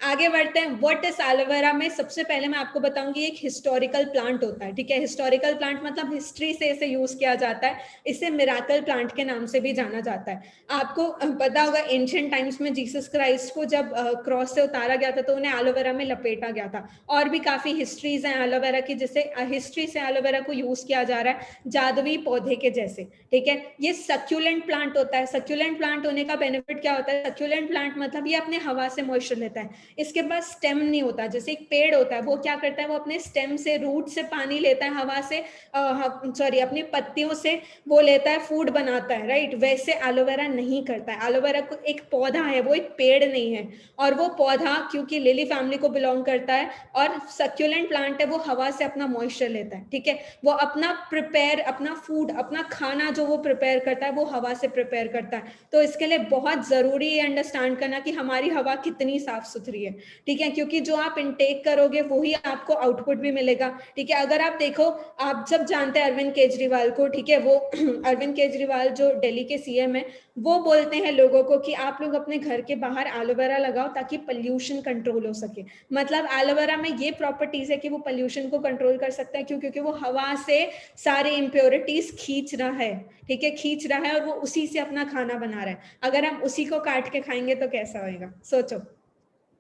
A: आगे बढ़ते हैं। व्हाट इज एलोवेरा में सबसे पहले मैं आपको बताऊंगी, एक हिस्टोरिकल प्लांट होता है, ठीक है। हिस्टोरिकल प्लांट मतलब हिस्ट्री से इसे यूज किया जाता है, इसे मिराकल प्लांट के नाम से भी जाना जाता है। आपको पता होगा एंशिएंट टाइम्स में जीसस क्राइस्ट को जब क्रॉस से उतारा गया था, तो उन्हें एलोवेरा में लपेटा गया था। और भी काफी हिस्ट्रीज हैं एलोवेरा की, जिसे हिस्ट्री से एलोवेरा को यूज किया जा रहा है जादुई पौधे के जैसे, ठीक है। ये सक्यूलेंट प्लांट होता है। सक्यूलेंट प्लांट होने का बेनिफिट क्या होता है? सक्यूलेंट प्लांट मतलब ये अपने हवा से मॉइस्चर लेता है। इसके पास स्टेम नहीं होता, जैसे एक पेड़ होता है, वो क्या करता है, वो अपने स्टेम से, रूट से पानी लेता है, हवा से, सॉरी, अपनी पत्तियों से वो लेता है, फूड बनाता है, राइट। वैसे एलोवेरा नहीं करता है। एलोवेरा को एक पौधा है, वो एक पेड़ नहीं है। और वो पौधा क्योंकि लिली फैमिली को बिलोंग करता है, और सक्यूलेंट प्लांट है, वो हवा से अपना मॉइस्चर लेता है, ठीक है। वो अपना फूड, अपना खाना जो वो प्रिपेयर करता है, वो हवा से प्रिपेयर करता है। तो इसके लिए बहुत जरूरी है अंडरस्टैंड करना कि हमारी हवा कितनी साफ सुथरी है, ठीक है, क्योंकि जो आप इनटेक करोगे वही आपको आउटपुट भी मिलेगा, ठीक है। अगर आप देखो, आप सब जानते हैं अरविंद केजरीवाल को, ठीक है, वो अरविंद केजरीवाल जो दिल्ली के CM है, वो बोलते हैं लोगों को कि आप लोग अपने घर के बाहर एलोवेरा लगाओ ताकि पोल्यूशन कंट्रोल हो सके। मतलब एलोवेरा में ये प्रॉपर्टीज है कि वो पोल्यूशन को कंट्रोल कर सकता है। क्यों? क्योंकि वो हवा से सारे इम्प्योरिटीज खींच रहा है, ठीक है, खींच रहा है, और वो उसी से अपना खाना बना रहा है। अगर हम उसी को काट के खाएंगे तो कैसा होएगा, सोचो,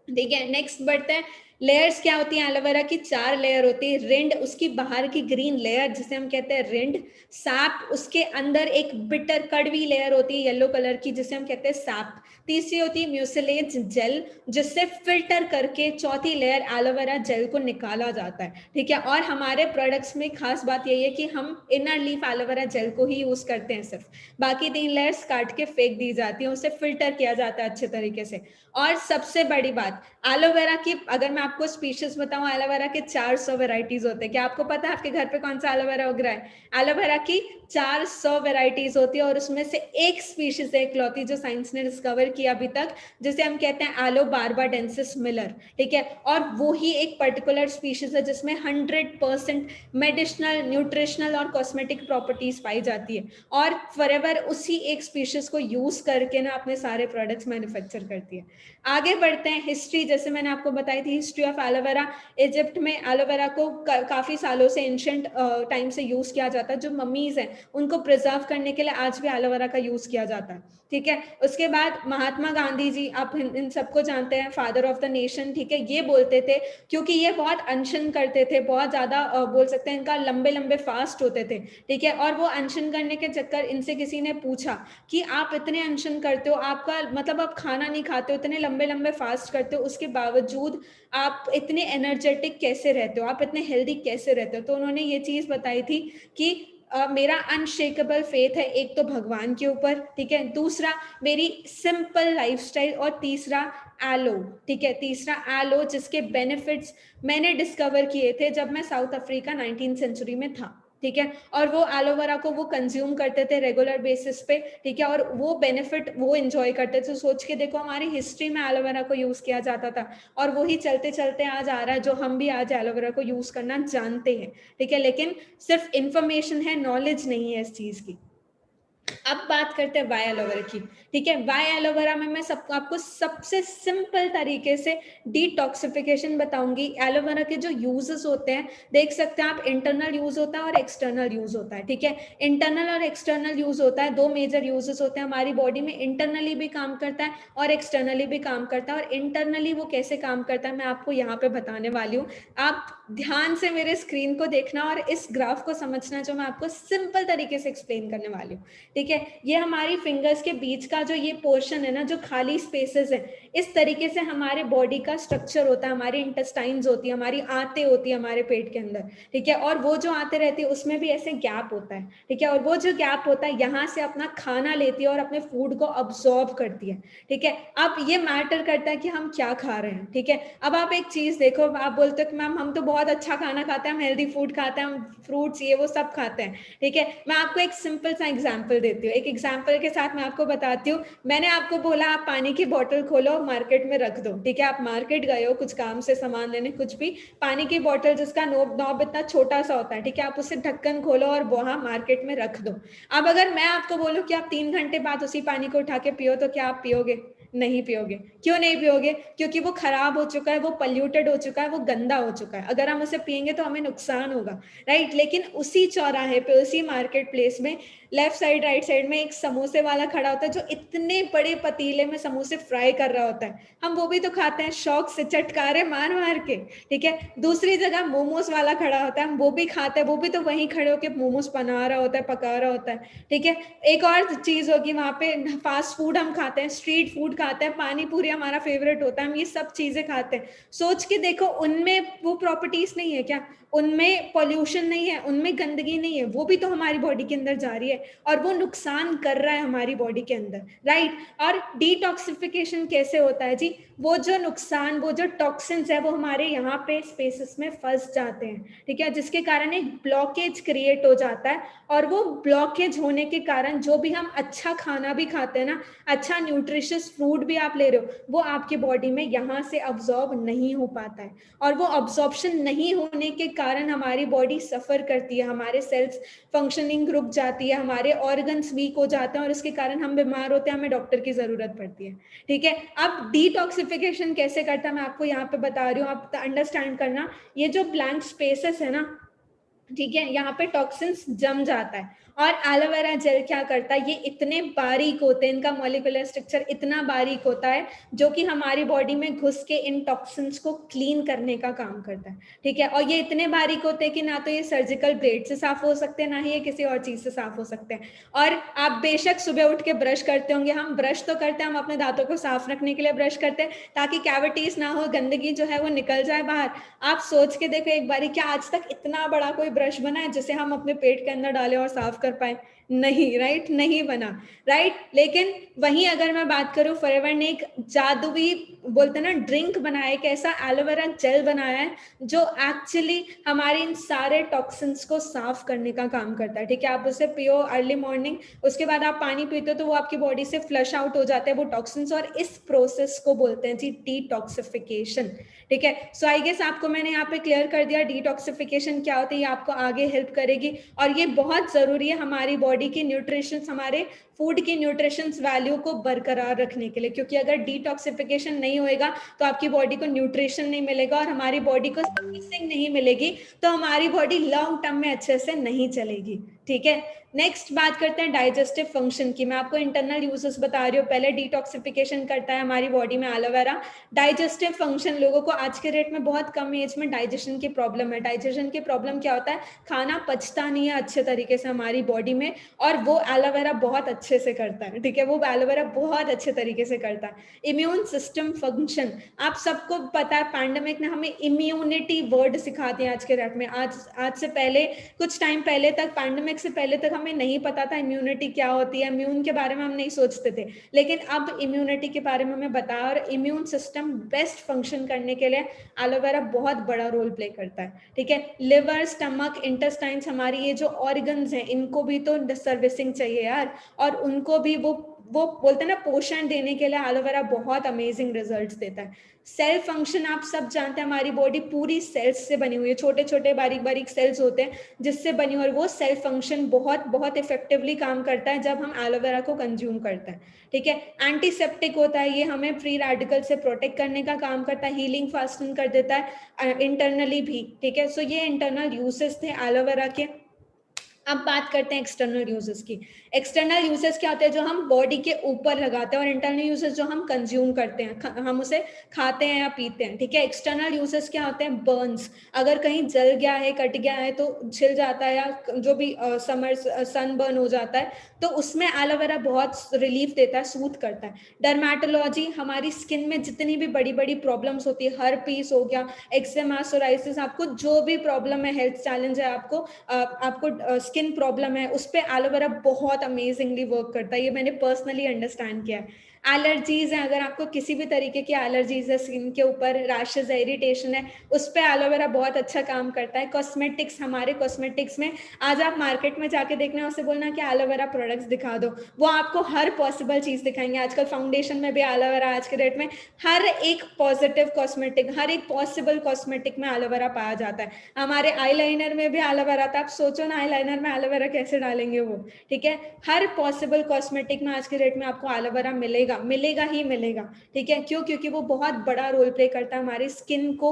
A: ठीक है। नेक्स्ट बढ़ते हैं। लेयर्स क्या होती है एलोवेरा की? 4 लेयर होती है। रिंड, उसकी बाहर की ग्रीन लेयर जिसे हम कहते हैं रिंड। सैप, उसके अंदर एक बिटर कड़वी लेयर होती है येलो कलर की, जिसे हम कहते हैं सैप। तीसरी होती है म्यूसिलेज जेल, जिससे फिल्टर करके चौथी लेयर एलोवेरा जेल को निकाला जाता है, ठीक है। और हमारे प्रोडक्ट्स में खास बात यही है कि हम इनर लीफ एलोवेरा जेल को ही यूज करते हैं सिर्फ, बाकी 3 लेयर्स काट के फेंक दी जाती है, उसे फिल्टर किया जाता है अच्छे तरीके से। और सबसे बड़ी बात, एलोवेरा की अगर मैं आपको स्पीशीज बताऊं, एलोवेरा के 400 वेराइटीज होते हैं। क्या आपको पता है आपके घर पे कौन सा एलोवेरा उग रहा है? एलोवेरा की 400 वेराइटीज होती है, और उसमें से एक स्पीशीज है इकलौती जो साइंस ने डिस्कवर किया अभी तक, जिसे हम कहते हैं एलो बार्बाडेंसिस मिलर, ठीक है। और वो ही एक पर्टिकुलर स्पीशीज है जिसमें 100% मेडिसिनल, न्यूट्रिशनल और कॉस्मेटिक प्रॉपर्टीज पाई जाती है, और फॉरएवर उसी एक स्पीशीज को यूज करके ना अपने सारे प्रोडक्ट्स मैन्युफैक्चर करती है। आगे बढ़ते हैं। हिस्ट्री, जैसे मैंने आपको बताई थी, हिस्ट्री ऑफ एलोवेरा, इजिप्ट में एलोवेरा को काफी सालों से एंशियंट टाइम से यूज किया जाता है। जो मम्मीज हैं उनको प्रिजर्व करने के लिए आज भी एलोवेरा का यूज किया जाता है, ठीक है। उसके बाद महात्मा गांधी जी, आप इन सबको जानते हैं, फादर ऑफ द नेशन, ठीक है। ये बोलते थे, क्योंकि ये बहुत अनशन करते थे, बहुत ज्यादा बोल सकते हैं इनका लंबे लंबे फास्ट होते थे, ठीक है। और वो अनशन करने के चक्कर, इनसे किसी ने पूछा कि आप इतने अनशन करते हो, आपका मतलब आप खाना नहीं खाते हो, इतने लंबे लंबे फास्ट करते हो, उसके बावजूद आप इतने एनर्जेटिक कैसे रहते हो, आप इतने हेल्दी कैसे रहते हो। तो उन्होंने ये चीज बताई थी कि मेरा अनशेकेबल फेथ है, एक तो भगवान के ऊपर, ठीक है, दूसरा मेरी सिंपल लाइफस्टाइल, और तीसरा एलो, ठीक है, तीसरा एलो, जिसके बेनिफिट्स मैंने डिस्कवर किए थे जब मैं साउथ अफ्रीका 19th सेंचुरी में था, ठीक है। और वो एलोवेरा को वो कंज्यूम करते थे रेगुलर बेसिस पे, ठीक है, और वो बेनिफिट वो एंजॉय करते थे। तो सोच के देखो, हमारी हिस्ट्री में एलोवेरा को यूज किया जाता था, और वही चलते चलते आज आ रहा है, जो हम भी आज एलोवेरा को यूज करना जानते हैं, ठीक है। लेकिन सिर्फ इंफॉर्मेशन है, नॉलेज नहीं है इस चीज की। अब बात करते हैं वाई एलोवेरा की, ठीक है। वाई एलोवेरा में मैं आपको सबसे सिंपल तरीके से डिटॉक्सिफिकेशन बताऊंगी। एलोवेरा के जो यूजेस होते हैं, देख सकते हैं आप, इंटरनल यूज होता है और एक्सटर्नल यूज होता है, ठीक है। इंटरनल और एक्सटर्नल यूज होता है, दो मेजर यूजेस होते हैं हमारी बॉडी में। इंटरनली भी काम करता है और एक्सटर्नली भी काम करता है। और इंटरनली वो कैसे काम करता है मैं आपको यहाँ पे बताने वाली हूँ। आप ध्यान से मेरे स्क्रीन को देखना और इस ग्राफ को समझना, जो मैं आपको सिंपल तरीके से एक्सप्लेन करने वाली हूँ, ठीक है। ये हमारी फिंगर्स के बीच का जो ये पोर्शन है ना, जो खाली स्पेसेस है, इस तरीके से हमारे बॉडी का स्ट्रक्चर होता है। हमारी इंटेस्टाइन्स होती है, हमारी आंतें होती है हमारे पेट के अंदर, ठीक है। और वो जो आंतें रहती है उसमें भी ऐसे गैप होता है, ठीक है। और वो जो गैप होता है, यहाँ से अपना खाना लेती है और अपने फूड को अब्सॉर्ब करती है, ठीक है। अब ये मैटर करता है कि हम क्या खा रहे हैं, ठीक है। अब आप एक चीज देखो, आप बोलते हो कि मैम हम तो बहुत अच्छा खाना खाते हैं, हम हेल्दी फूड खाते हैं, हम फ्रूट्स ये वो सब खाते हैं, ठीक है। मैं आपको एक सिंपल सा एग्जांपल देती हूँ। एक एग्जांपल के साथ मैं आपको बताती हूँ। मैंने आपको बोला आप पानी की बोतल खोलो, मार्केट में रख दो, ठीक है। आप मार्केट गए हो कुछ काम से सामान लेने, कुछ भी, पानी की बोतल जिसका नॉब इतना छोटा सा होता है, ठीक है, आप उससे ढक्कन खोलो और वहां मार्केट में रख दो। अब अगर मैं आपको बोलूं कि आप 3 घंटे बाद उसी पानी को उठा के पियो, तो क्या आप पियोगे? नहीं पियोगे। क्यों नहीं पियोगे? क्योंकि वो खराब हो चुका है, वो पल्यूटेड हो चुका है, वो गंदा हो चुका है। अगर हम उसे पियेंगे तो हमें नुकसान होगा, राइट। लेकिन उसी चौराहे पे, उसी मार्केट प्लेस में, लेफ्ट साइड राइट साइड में एक समोसे वाला खड़ा होता है, जो इतने बड़े पतीले में समोसे फ्राई कर रहा होता है। हम वो भी तो खाते हैं शौक से, चटकारे मार मार के, ठीक है। दूसरी जगह मोमोज वाला खड़ा होता है, हम वो भी खाते हैं, वो भी तो वहीं खड़े होकर मोमोज बना रहा होता है, पका रहा होता है, ठीक है। एक और चीज होगी वहां पे, फास्ट फूड हम खाते हैं, स्ट्रीट फूड खाते हैं, पानी पूरी हमारा फेवरेट होता है, हम ये सब चीजें खाते हैं। सोच के देखो, उनमें वो प्रॉपर्टीज नहीं है क्या? उनमें पॉल्यूशन नहीं है, उनमें गंदगी नहीं है, वो भी तो हमारी बॉडी के अंदर जा रही है और वो नुकसान कर रहा है हमारी बॉडी के अंदर, राइट। और डिटॉक्सिफिकेशन कैसे होता है जी? वो जो नुकसान, वो जो टॉक्सिन्स है, वो हमारे यहाँ पे स्पेसेस में फंस जाते हैं, ठीक है, जिसके कारण एक ब्लॉकेज क्रिएट हो जाता है। और वो ब्लॉकेज होने के कारण जो भी हम अच्छा खाना भी खाते हैं ना, अच्छा न्यूट्रिशियस फूड भी आप ले रहे हो, वो आपकी बॉडी में यहाँ से अब्सॉर्ब नहीं हो पाता है। और वो अब्सॉर्प्शन नहीं होने के कारण हमारी बॉडी सफर करती है, हमारे सेल्स फंक्शनिंग रुक जाती है, हमारे ऑर्गन्स वीक हो जाते हैं, और इसके कारण हम बीमार होते हैं, हमें डॉक्टर की जरूरत पड़ती है, ठीक है। अब डिटॉक्सिफिकेशन कैसे करता है मैं आपको यहाँ पे बता रही हूँ, आप अंडरस्टैंड करना। ये जो ब्लैंक स्पेसेस है ना, ठीक है, यहाँ पे टॉक्सिन्स जम जाता है। और एलोवेरा जेल क्या करता है, ये इतने बारीक होते हैं, इनका मॉलिक्यूलर स्ट्रक्चर इतना बारीक होता है, जो कि हमारी बॉडी में घुस के इन टॉक्सिन्स को क्लीन करने का काम करता है, ठीक है। और ये इतने बारीक होते हैं कि ना तो ये सर्जिकल ब्लेड से साफ हो सकते हैं, ना ही ये किसी और चीज से साफ हो सकते हैं। और आप बेशक सुबह उठ के ब्रश करते होंगे, हम ब्रश तो करते हैं, हम अपने दांतों को साफ रखने के लिए ब्रश करते हैं, ताकि कैविटीज ना हो, गंदगी जो है वो निकल जाए बाहर। आप सोच के देखो एक बारी, क्या आज तक इतना बड़ा कोई ब्रश बना है जिसे हम अपने पेट के अंदर डालें और साफ कर पाए? नहीं, राइट, नहीं बना, राइट। लेकिन वहीं अगर मैं बात करूं, फॉरएवर ने एक जादुई, बोलते हैं ना, ड्रिंक बनाया, एक ऐसा एलोवेरा जेल बनाया है जो एक्चुअली हमारे इन सारे टॉक्सिन्स को साफ करने का काम करता है, ठीक है। आप उसे पियो अर्ली मॉर्निंग, उसके बाद आप पानी पीते हो तो वो आपकी बॉडी से फ्लश आउट हो जाते हैं वो टॉक्सिन्स, और इस प्रोसेस को बोलते हैं जी डिटॉक्सिफिकेशन, ठीक है। सो आई गेस आपको मैंने यहाँ पे क्लियर कर दिया डिटॉक्सिफिकेशन क्या होता है, ये आपको आगे हेल्प करेगी, और ये बहुत जरूरी है हमारी बॉडी बॉडी की न्यूट्रिशंस, हमारे फूड की न्यूट्रिशंस वैल्यू को बरकरार रखने के लिए, क्योंकि अगर डिटॉक्सिफिकेशन नहीं होएगा तो आपकी बॉडी को न्यूट्रिशन नहीं मिलेगा और हमारी बॉडी को सर्विसिंग नहीं मिलेगी, तो हमारी बॉडी लॉन्ग टर्म में अच्छे से नहीं चलेगी। ठीक है, नेक्स्ट बात करते हैं डाइजेस्टिव फंक्शन की। मैं आपको इंटरनल यूजेस बता रही हूँ, पहले डिटॉक्सिफिकेशन करता है हमारी बॉडी में एलोवेरा। डाइजेस्टिव फंक्शन, लोगों को आज के डेट में बहुत कम एज में डाइजेशन की प्रॉब्लम है। डाइजेशन की प्रॉब्लम क्या होता है, खाना पचता नहीं है अच्छे तरीके से हमारी बॉडी में, और वो एलोवेरा बहुत अच्छे से करता है। ठीक है, वो एलोवेरा बहुत अच्छे तरीके से करता है। इम्यून सिस्टम फंक्शन, आप सबको पता है पैंडेमिक ने हमें इम्यूनिटी वर्ड सिखा दिया आज के डेट में। आज से पहले, कुछ टाइम पहले तक, पैंडेमिक से पहले तक हमें नहीं पता था इम्यूनिटी क्या होती है, इम्यून के बारे में हम नहीं सोचते थे, लेकिन अब इम्यूनिटी के बारे में हमें बता, और इम्यून सिस्टम बेस्ट फंक्शन करने के लिए एलोवेरा बहुत बड़ा रोल प्ले करता है। ठीक है, लिवर, स्टमक, इंटेस्टाइन्स, हमारी ये जो ऑर्गन्स हैं, इनको भी तो सर्विसिंग चाहिए यार, और उनको भी वो बोलते हैं ना, पोषण देने के लिए एलोवेरा बहुत अमेजिंग रिजल्ट्स देता है। सेल फंक्शन, आप सब जानते हैं हमारी बॉडी पूरी सेल्स से बनी हुई है, छोटे छोटे बारीक बारीक सेल्स होते हैं जिससे बनी हुई, और वो सेल फंक्शन बहुत बहुत इफेक्टिवली काम करता है जब हम एलोवेरा को कंज्यूम करते हैं। ठीक है, एंटीसेप्टिक होता है, ये हमें फ्री रेडिकल से प्रोटेक्ट करने का काम करता है, हीलिंग फास्टिंग कर देता है इंटरनली भी। ठीक है, सो ये इंटरनल यूजेस थे एलोवेरा के। अब बात करते हैं एक्सटर्नल यूजेस की। एक्सटर्नल यूजेस क्या होते हैं, जो हम बॉडी के ऊपर लगाते हैं, और इंटरनल यूजेस जो हम कंज्यूम करते हैं, हम उसे खाते हैं या पीते हैं। ठीक है, एक्सटर्नल यूजेस क्या होते हैं, बर्न्स, अगर कहीं जल गया है, कट गया है तो छिल जाता है, या जो भी समर सन बर्न हो जाता है, तो उसमें एलोवेरा बहुत रिलीफ देता है, सूथ करता है। डर्मेटोलॉजी, हमारी स्किन में जितनी भी बड़ी बड़ी प्रॉब्लम्स होती है, हर पीस हो गया, एक्सेमा, सोराइसिस, आपको जो भी प्रॉब्लम है, हेल्थ चैलेंज है, आपको स्किन प्रॉब्लम है, उस पर एलोवेरा बहुत अमेजिंगली वर्क करता है, ये मैंने पर्सनली अंडरस्टैंड किया है। एलर्जीज हैं, अगर आपको किसी भी तरीके की एलर्जीज है, स्किन के ऊपर रैशेज है, इरिटेशन है, उस पर एलोवेरा बहुत अच्छा काम करता है। कॉस्मेटिक्स, हमारे कॉस्मेटिक्स में आज आप मार्केट में जाके देखना, उससे बोलना कि एलोवेरा प्रोडक्ट्स दिखा दो, वो आपको हर पॉसिबल चीज दिखाएंगे। आजकल फाउंडेशन में भी एलोवेरा, आज के डेट में हर एक पॉजिटिव कॉस्मेटिक, हर एक पॉसिबल कॉस्मेटिक में एलोवेरा पाया जाता है। हमारे आईलाइनर में भी एलोवेरा था, आप सोचो ना आईलाइनर में एलोवेरा कैसे डालेंगे वो। ठीक है, हर पॉसिबल कॉस्मेटिक में आज के डेट में आपको एलोवेरा मिलेगा ही मिलेगा। ठीक है, क्यों, क्योंकि वो बहुत बड़ा रोल प्ले करता है हमारी स्किन को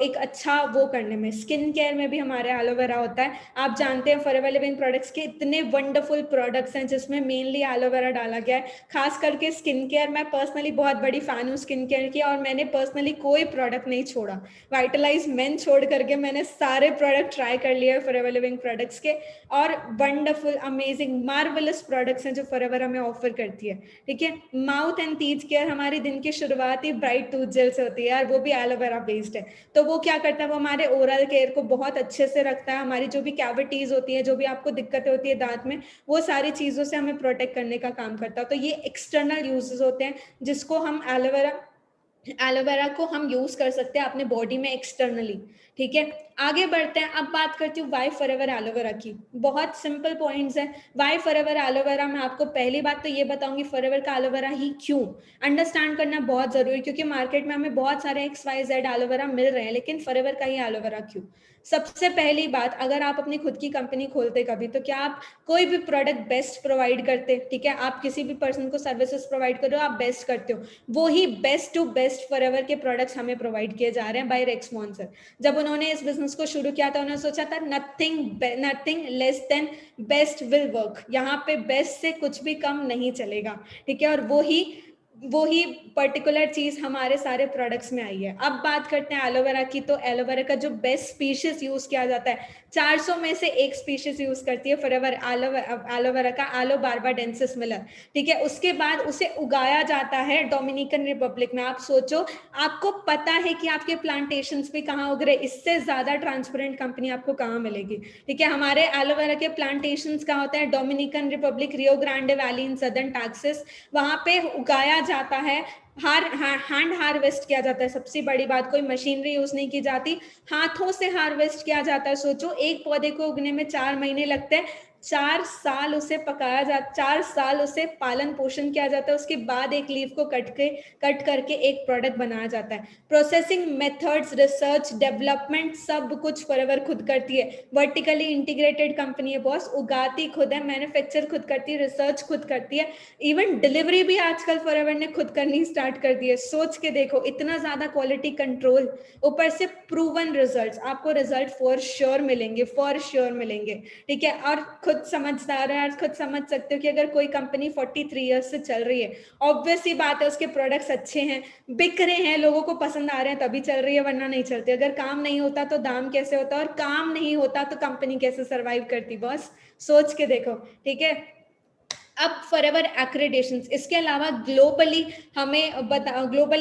A: एक अच्छा वो करने में। स्किन केयर में भी हमारे एलोवेरा होता है। आप जानते हैं फॉरएवर लिविंग प्रोडक्ट्स के इतने वंडरफुल प्रोडक्ट्स हैं जिसमें मेनली एलोवेरा डाला गया है, खास करके स्किन केयर। मैं पर्सनली बहुत बड़ी फैन हूँ स्किन केयर की, और मैंने पर्सनली कोई प्रोडक्ट नहीं छोड़ा, वाइटलाइज मेन छोड़ करके मैंने सारे प्रोडक्ट ट्राई कर लिए फॉरएवर लिविंग प्रोडक्ट्स के, और वंडरफुल, अमेजिंग, मार्वेलस प्रोडक्ट्स हैं जो फॉरएवर हमें ऑफर करती है। ठीक है, माउथ एंड टीथ केयर, हमारी दिन की शुरुआत ही ब्राइट टूथ जेल से होती है यार, वो भी एलोवेरा बेस्ड है। तो वो क्या करता है, वो हमारे ओरल केयर को बहुत अच्छे से रखता है, हमारी जो भी कैविटीज होती है, जो भी आपको दिक्कतें होती है दांत में, वो सारी चीजों से हमें प्रोटेक्ट करने का काम करता है। तो ये एक्सटर्नल यूजेस होते हैं जिसको हम एलोवेरा को हम यूज कर सकते हैं अपने बॉडी में एक्सटर्नली। ठीक है, आगे बढ़ते हैं। अब बात करती हूँ वाई फॉरएवर एलोवेरा की। बहुत सिंपल पॉइंट्स है वाई फॉरएवर एलोवेरा। मैं आपको पहली बात तो ये बताऊंगी, फॉरएवर का एलोवेरा ही क्यों अंडरस्टैंड करना बहुत जरूरी है, क्योंकि मार्केट में हमें बहुत सारे XYZ एलोवेरा मिल रहे हैं, लेकिन फॉरएवर का ही एलोवेरा क्यों। सबसे पहली बात, अगर आप अपनी खुद की कंपनी खोलते कभी, तो क्या आप कोई भी प्रोडक्ट बेस्ट प्रोवाइड करते। ठीक है, आप किसी भी पर्सन को सर्विसेज प्रोवाइड कर रहे हो, आप बेस्ट करते हो, वो ही बेस्ट टू बेस्ट फॉरएवर के प्रोडक्ट्स हमें प्रोवाइड किए जा रहे हैं बाय रेक्समॉन्सर। जब उन्होंने इस बिजनेस को शुरू किया था, उन्होंने सोचा था nothing less than best will work, यहाँ पे बेस्ट से कुछ भी कम नहीं चलेगा। ठीक है, और वो ही पर्टिकुलर चीज हमारे सारे प्रोडक्ट्स में आई है। अब बात करते हैं एलोवेरा की। तो एलोवेरा का जो बेस्ट स्पीशीज यूज किया जाता है, 400 में से एक स्पीशीज यूज करती है फॉरएवर एलोवेरा का, एलो बार्बाडेंसिस मिलर। ठीक है, उसके बाद उसे उगाया जाता है डोमिनिकन रिपब्लिक में। आप सोचो, आपको पता है कि आपके प्लांटेशन भी कहाँ उग रहे, इससे ज्यादा ट्रांसपेरेंट कंपनी आपको कहाँ मिलेगी। ठीक है, हमारे एलोवेरा के प्लांटेशन कहाँ होते हैं, Dominican Republic, Rio Grande valley in southern Texas, वहां पे उगाया जाता है। हैंड हार्वेस्ट किया जाता है। सबसे बड़ी बात, कोई मशीनरी यूज नहीं की जाती, हाथों से हार्वेस्ट किया जाता है। सोचो, एक पौधे को उगने में 4 महीने लगते हैं, 4 साल उसे पकाया जाता, 4 साल उसे पालन पोषण किया जाता है, उसके बाद एक लीफ को कट करके एक प्रोडक्ट बनाया जाता है। प्रोसेसिंग मेथड्स, रिसर्च, डेवलपमेंट सब कुछ फॉरएवर खुद करती है। वर्टिकली इंटीग्रेटेड कंपनी है बॉस, उगाती खुद है, मैन्युफैक्चर खुद करती है, रिसर्च खुद करती है, इवन डिलीवरी भी आजकल फॉरएवर ने खुद करनी स्टार्ट कर दी है। सोच के देखो, इतना ज्यादा क्वालिटी कंट्रोल, ऊपर से प्रूवन रिजल्ट्स, आपको रिजल्ट फॉर श्योर मिलेंगे, फॉर श्योर मिलेंगे, ठीक है। और खुद समझदार है, खुद समझ सकते हो कि अगर कोई कंपनी 43 ईयर्स से चल रही है, ऑब्वियस ही बात है उसके प्रोडक्ट्स अच्छे हैं, बिक रहे हैं, लोगों को पसंद आ रहे हैं, तभी चल रही है, वरना नहीं चलती। अगर काम नहीं होता तो दाम कैसे होता, और काम नहीं होता तो कंपनी कैसे सर्वाइव करती बॉस, सोच के देखो, ठीक है। अब फॉरएवर एक्रेडिटेशन, इसके अलावा ग्लोबली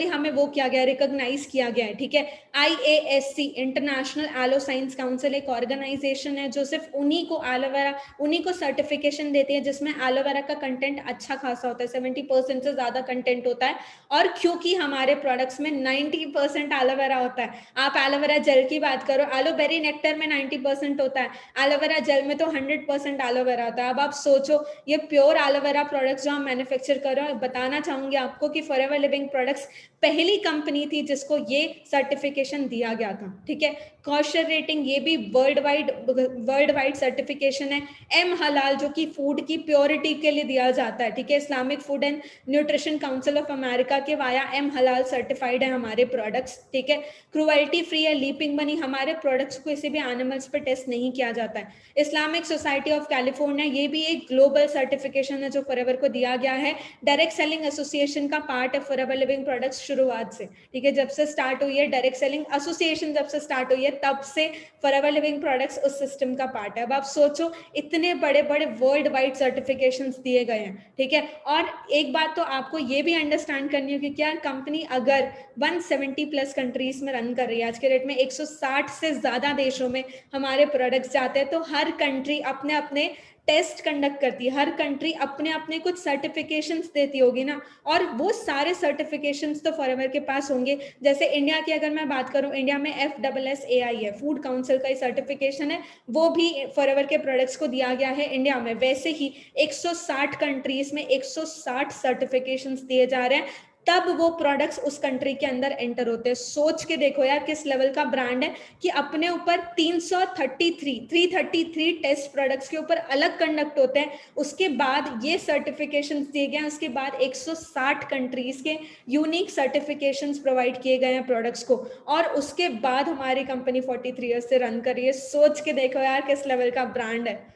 A: हमें वो किया गया, रिकॉग्नाइज किया गया है, ठीक है। IASC, international aloe science council, एक ऑर्गेनाइजेशन है जो सिर्फ उन्हीं को सर्टिफिकेशन देती है जिसमें एलोवेरा का कंटेंट अच्छा खासा होता है, 70% से ज्यादा कंटेंट होता है। और क्योंकि हमारे प्रोडक्ट्स में 90% एलोवेरा होता है, आप एलोवेरा जेल की बात करो, एलोबेरी नेक्टर में 90% होता है, एलोवेरा जेल में तो 100% एलोवेरा होता है। अब आप सोचो, ये प्योर एलोवेरा प्रोडक्ट्स जो हम मैन्युफैक्चर कर रहे हैं, बताना चाहूंगी आपको कि फॉरएवर लिविंग प्रोडक्ट्स पहली कंपनी थी जिसको ये सर्टिफिकेशन दिया गया था, ठीक है। कॉशर रेटिंग, ये भी वर्ल्ड वाइड सर्टिफिकेशन है। एम हलाल, जो कि फूड की प्योरिटी के लिए दिया जाता है, ठीक है। Islamic food and nutrition council of America के वाया एम हलाल सर्टिफाइड है हमारे प्रोडक्ट्स, ठीक है। क्रुएल्टी फ्री है, लीपिंग बनी, हमारे प्रोडक्ट्स को किसी भी एनिमल्स पे टेस्ट नहीं किया जाता है। इस्लामिक सोसाइटी ऑफ कैलिफोर्निया, ये भी एक ग्लोबल सर्टिफिकेशन है जो फॉरएवर को दिया गया है। डायरेक्ट सेलिंग एसोसिएशन का पार्ट है फॉरएवर लिविंग प्रोडक्ट्स शुरुआत से, ठीक है। जब से स्टार्ट हुई है डायरेक्ट सेलिंग एसोसिएशन, जब से स्टार्ट हुई है तब से फॉरएवर लिविंग प्रोडक्ट्स उस सिस्टम का पार्ट है। अब आप सोचो, इतने बड़े बड़े वर्ल्ड वाइड सर्टिफिकेशंस दिए गए हैं, ठीक है। और एक बात तो आपको ये भी अंडरस्टैंड करनी होगी कि यार कंपनी अगर 170 प्लस कंट्रीज में रन कर रही है, आज के डेट में 160 से ज्यादा देशों में हमारे प्रोडक्ट्स जाते हैं, तो हर कंट्री अपने अपने टेस्ट कंडक्ट करती है, हर कंट्री अपने अपने कुछ सर्टिफिकेशंस देती होगी ना, और वो सारे सर्टिफिकेशंस तो फॉरएवर के पास होंगे। जैसे इंडिया की अगर मैं बात करूं, इंडिया में FSSAI है, फूड काउंसिल का सर्टिफिकेशन है, वो भी फॉरएवर के प्रोडक्ट्स को दिया गया है इंडिया में। वैसे ही 160 कंट्रीज में 160 सर्टिफिकेशंस दिए जा रहे हैं, तब वो प्रोडक्ट्स उस कंट्री के अंदर एंटर होते हैं। सोच के देखो यार किस लेवल का ब्रांड है कि अपने ऊपर 333 टेस्ट प्रोडक्ट्स के ऊपर अलग कंडक्ट होते हैं, उसके बाद ये सर्टिफिकेशंस दिए गए हैं, उसके बाद 160 कंट्रीज के यूनिक सर्टिफिकेशंस प्रोवाइड किए गए हैं प्रोडक्ट्स को, और उसके बाद हमारी कंपनी 43 ईयर्स से रन कर रही है। सोच के देखो यार किस लेवल का ब्रांड है।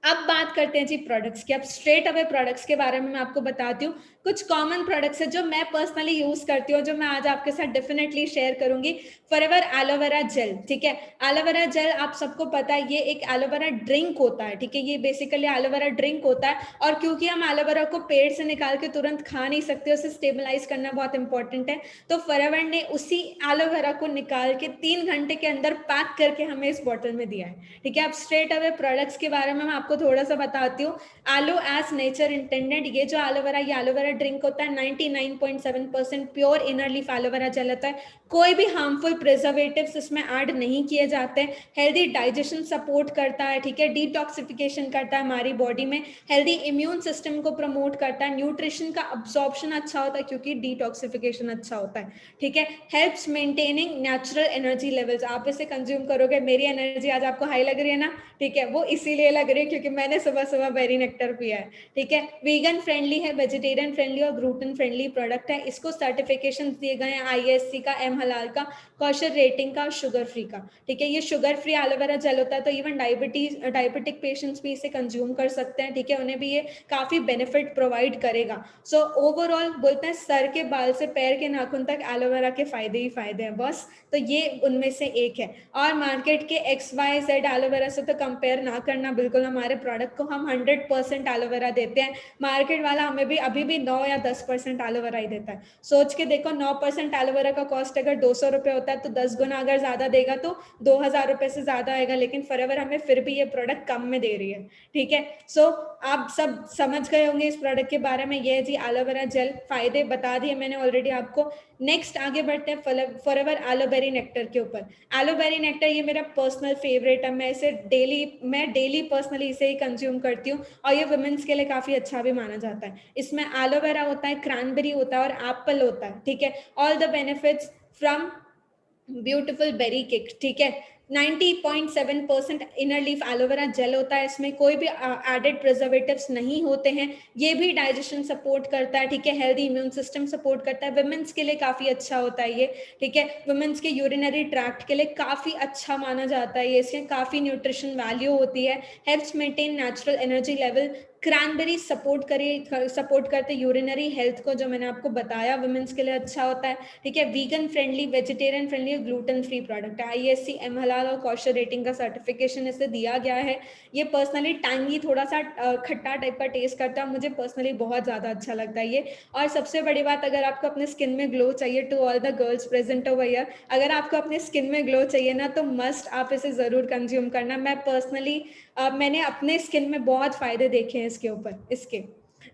A: अब बात करते हैं जी प्रोडक्ट्स की। अब स्ट्रेट अवे प्रोडक्ट्स के बारे में मैं आपको बताती हूँ। कुछ कॉमन प्रोडक्ट्स है जो मैं पर्सनली यूज करती हूँ, जो मैं आज आपके साथ डेफिनेटली शेयर करूंगी। फॉरएवर एलोवेरा जेल, ठीक है। एलोवेरा जेल आप सबको पता है, ये एक एलोवेरा ड्रिंक होता है, ठीक है। ये बेसिकली एलोवेरा ड्रिंक होता है, और क्योंकि हम एलोवेरा को पेड़ से निकाल के तुरंत खा नहीं सकते, उसे स्टेबलाइज करना बहुत इंपॉर्टेंट है, तो फॉरएवर ने उसी एलोवेरा को निकाल के 3 घंटे के अंदर पैक करके हमें इस बॉटल में दिया है, ठीक है। अब स्ट्रेट अवे प्रोडक्ट्स के बारे में मैं आपको थोड़ा सा बताती हूँ। एलो एज नेचर इंटेंडेड, ये जो एलोवेरा, ये एलोवेरा ड्रिंक होता है, 99.7% pure inner leaf aloe vera gel होता है। कोई भी हार्मफुल प्रिजर्वेटिव्स इसमें ऐड नहीं किए जाते हैं। हेल्दी डाइजेशन सपोर्ट करता है, ठीक है। डिटॉक्सिफिकेशन करता है हमारी बॉडी में, हेल्दी इम्यून सिस्टम को प्रमोट करता है, न्यूट्रिशन का अब्सॉर्प्शन अच्छा होता है क्योंकि डिटॉक्सिफिकेशन अच्छा होता है, ठीक है। Helps maintaining natural energy levels, आप इसे कंज्यूम करोगे, मेरी एनर्जी आज आपको हाई लग रही है ना, ठीक है, वो इसीलिए लग रही है क्योंकि मैंने सुबह सुबह बेरी नेक्टर पिया है, ठीक है। वीगन फ्रेंडली है, वेजिटेरियन फ्रेंडली और ग्लूटेन फ्रेंडली प्रोडक्ट है। इसको सर्टिफिकेशन दिए गए हैं IASC का, एम हलाल का, कॉशर रेटिंग का, शुगर फ्री का, ठीक है। ये शुगर फ्री एलोवेरा जेल होता है, तो इवन डायबिटिक पेशेंट्स भी इसे कंज्यूम कर सकते हैं, ठीक है। उन्हें भी ये काफी बेनिफिट प्रोवाइड करेगा। सो ओवरऑल बोलते हैं सर के बाल से पैर के नाखून तक एलोवेरा के फायदे ही फायदे हैं बस, तो ये उनमें से एक है। और मार्केट के XYZ एलोवेरा से तो कंपेयर ना करना बिल्कुल, हमारे प्रोडक्ट को हम 100% एलोवेरा देते हैं। मार्केट वाला हमें भी अभी भी 9 या 10% एलोवेरा ही देता है। सोच के देखो, 9% एलोवेरा का कॉस्ट अगर 200 रुपये होता है, तो 10 गुना अगर ज्यादा देगा तो 2000 रुपये से ज्यादा आएगा, लेकिन फॉरएवर हमें फिर भी ये प्रोडक्ट कम में दे रही है, ठीक है। सो आप सब समझ गए होंगे इस प्रोडक्ट के बारे में। ये जी एलोवेरा जेल, फायदे बता दिए मैंने ऑलरेडी आपको। नेक्स्ट आगे बढ़ते हैं फॉरएवर एलोबेरी नेक्टर के ऊपर। एलोबेरी नेक्टर ये मेरा पर्सनल फेवरेट है, मैं डेली पर्सनली इसे ही कंज्यूम करती हूँ, और ये वुमेन्स के लिए काफ़ी अच्छा भी माना जाता है। इसमें एलोवेरा होता है, क्रैनबेरी होता है और एप्पल होता है, ठीक है। All the benefits from beautiful berry kick, ठीक है। 90.7% इनर लीफ एलोवेरा जेल होता है, इसमें कोई भी एडेड प्रिजर्वेटिव्स नहीं होते हैं। ये भी डाइजेशन सपोर्ट करता है, ठीक है, हेल्दी इम्यून सिस्टम सपोर्ट करता है, वुमेन्स के लिए काफ़ी अच्छा होता है ये, ठीक है। वुमेन्स के यूरिनरी ट्रैक्ट के लिए काफ़ी अच्छा माना जाता है ये, इसमें काफ़ी न्यूट्रिशन वैल्यू होती है, helps maintain natural energy level. Cranberry support करते यूरिनरी हेल्थ को, जो मैंने आपको बताया वुमेन्स के लिए अच्छा होता है, ठीक है। Vegan friendly, vegetarian friendly, gluten free product है। आईएससी, एम हलाल और कॉशर रेटिंग का सर्टिफिकेशन इसे दिया गया है। ये पर्सनली टैंगी, थोड़ा सा खट्टा टाइप का टेस्ट करता है, मुझे पर्सनली बहुत ज़्यादा अच्छा लगता है ये। और सबसे बड़ी बात, अगर आपको अपने स्किन में ग्लो चाहिए, to all the girls present over here, अगर आपको अपने स्किन में ग्लो चाहिए ना, तो मस्ट आप इसे ज़रूर कंज्यूम करना। मैं पर्सनली मैंने अपने स्किन में बहुत फायदे देखे हैं इसके ऊपर, इसके।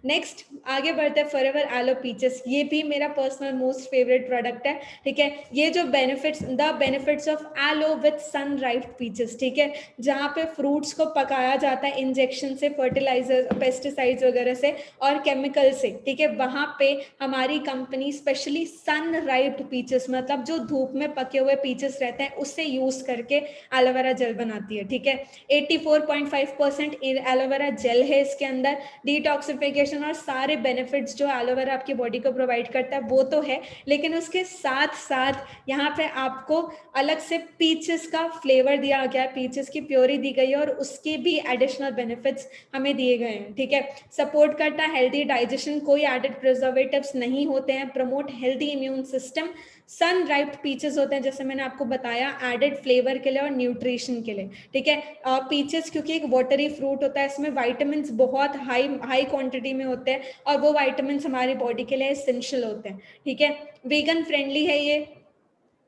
A: नेक्स्ट आगे बढ़ते हैं, फॉरएवर एलो पीचेस, ये भी मेरा पर्सनल मोस्ट फेवरेट प्रोडक्ट है, ठीक है। ये जो benefits of aloe with sun riped peaches, ठीक है, जहाँ पे फ्रूट्स को पकाया जाता है इंजेक्शन से, फर्टिलाइजर, पेस्टिसाइड्स वगैरह से और केमिकल से, ठीक है, वहाँ पे हमारी कंपनी स्पेशली सन राइप्ड पीचेस, मतलब जो धूप में पके हुए पीचेस रहते हैं, उससे यूज करके एलोवेरा जेल बनाती है, ठीक है। 84.5% एलोवेरा जेल है इसके अंदर। डिटॉक्सिफिकेशन और सारे बेनिफिट्स जो एलोवेरा आपकी बॉडी को प्रोवाइड करता है वो तो है, लेकिन उसके साथ साथ यहाँ पे आपको अलग से पीचेस का फ्लेवर दिया गया है, पीचेस की प्योरी दी गई है और उसके भी एडिशनल बेनिफिट्स हमें दिए गए हैं, ठीक है। सपोर्ट करता है हेल्दी डाइजेशन, कोई एडेड प्रिजर्वेटिव्स नहीं होते हैं, प्रमोट हेल्दी इम्यून सिस्टम। सन राइप्ड पीचेस होते हैं, जैसे मैंने आपको बताया, एडेड फ्लेवर के लिए और न्यूट्रिशन के लिए, ठीक है। पीचेस क्योंकि एक वाटरी फ्रूट होता है, इसमें विटामिन्स बहुत हाई क्वांटिटी में होते हैं और वो विटामिन्स हमारी बॉडी के लिए एसेंशियल होते हैं, ठीक है। वीगन फ्रेंडली है ये,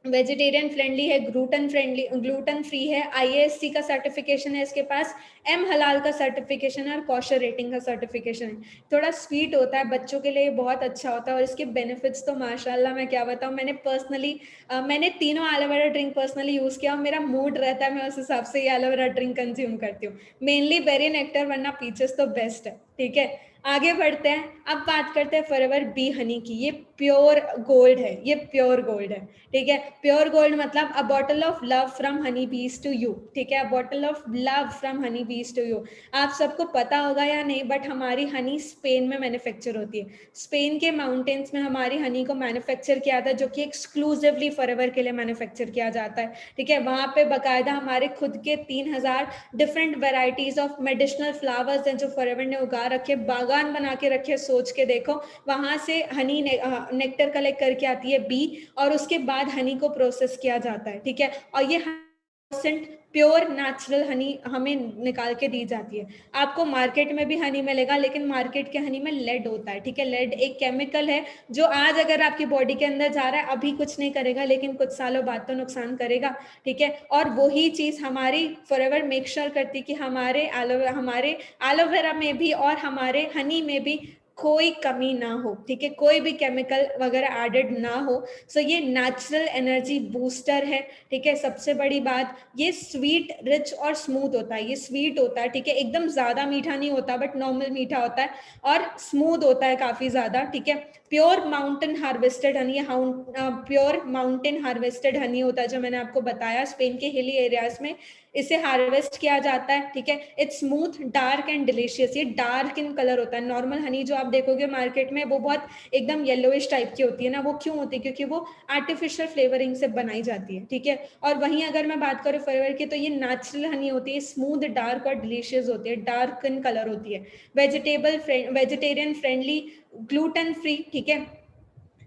A: वेजिटेरियन फ्रेंडली है, ग्लूटेन फ्री है, आईएएससी का सर्टिफिकेशन है इसके पास, एम हलाल का सर्टिफिकेशन है और कॉशर रेटिंग का सर्टिफिकेशन है। थोड़ा स्वीट होता है, बच्चों के लिए बहुत अच्छा होता है और इसके बेनिफिट्स तो माशाल्लाह मैं क्या बताऊँ। मैंने तीनों एलोवेरा ड्रिंक पर्सनली यूज़ किया और मेरा मूड रहता है, मैं उस हिसाब से ये एलोवेरा ड्रिंक कंज्यूम करती हूँ। मेनली बेरी नेक्टर, वरना पीचेस तो बेस्ट है, ठीक है। आगे बढ़ते हैं, अब बात करते हैं फॉरएवर बी हनी की। ये प्योर गोल्ड है, ये प्योर गोल्ड है, ठीक है। प्योर गोल्ड मतलब अ bottle of love from Honey बीज टू यू, ठीक है, अ bottle of love from Honey बीज टू यू। आप सबको पता होगा या नहीं, बट हमारी हनी स्पेन में मैन्युफैक्चर होती है। स्पेन के माउंटेन्स में हमारी हनी को मैन्युफैक्चर किया था, जो कि एक्सक्लूसिवली फॉरएवर के लिए मैन्युफैक्चर किया जाता है, ठीक है। वहाँ पे बाकायदा हमारे खुद के 3000 different varieties of medicinal flowers हैं जो फॉरएवर ने उगा रखे, बागान बना के रखे, सोच के देखो। वहां से हनी नेक्टर कलेक्ट करके आती है बी, और उसके बाद हनी को प्रोसेस किया जाता है, ठीक है। और ये 100% प्योर नेचुरल हनी हमें निकाल के दी जाती है। आपको मार्केट में भी हनी मिलेगा, लेकिन मार्केट के हनी में लेड होता है, ठीक है। लेड एक केमिकल है जो आज अगर आपकी बॉडी के अंदर जा रहा है, अभी कुछ नहीं करेगा, लेकिन कुछ सालों बाद तो नुकसान करेगा, ठीक है। और वही चीज हमारी फॉरएवर मेक श्योर करती कि हमारे एलोवेरा में भी और हमारे हनी में भी कोई कमी ना हो, ठीक है, कोई भी केमिकल वगैरह एडेड ना हो। सो ये नेचुरल एनर्जी बूस्टर है, ठीक है। सबसे बड़ी बात, ये स्वीट, रिच और स्मूथ होता है। ये स्वीट होता है, ठीक है, एकदम ज्यादा मीठा नहीं होता, बट नॉर्मल मीठा होता है और स्मूथ होता है काफी ज्यादा, ठीक है। Pure mountain harvested Honey, pure mountain harvested Honey होता है, जो मैंने आपको बताया, स्पेन के हिली एरियाज में इसे हार्वेस्ट किया जाता है, ठीक है। It's smooth, dark and delicious. ये डार्क इन कलर होता है। नॉर्मल हनी जो आप देखोगे मार्केट में, वो बहुत एकदम येलोइश टाइप की होती है ना, वो क्यों होती है? क्योंकि वो आर्टिफिशियल फ्लेवरिंग से बनाई जाती है, ठीक है। और वहीं अगर मैं बात करूँ फॉरएवर की, तो ये नेचुरल हनी होती है, स्मूथ, डार्क और डिलीशियस होती है, डार्क इन कलर होती है। वेजिटेरियन फ्रेंडली, ग्लूटेन फ्री, ठीक है।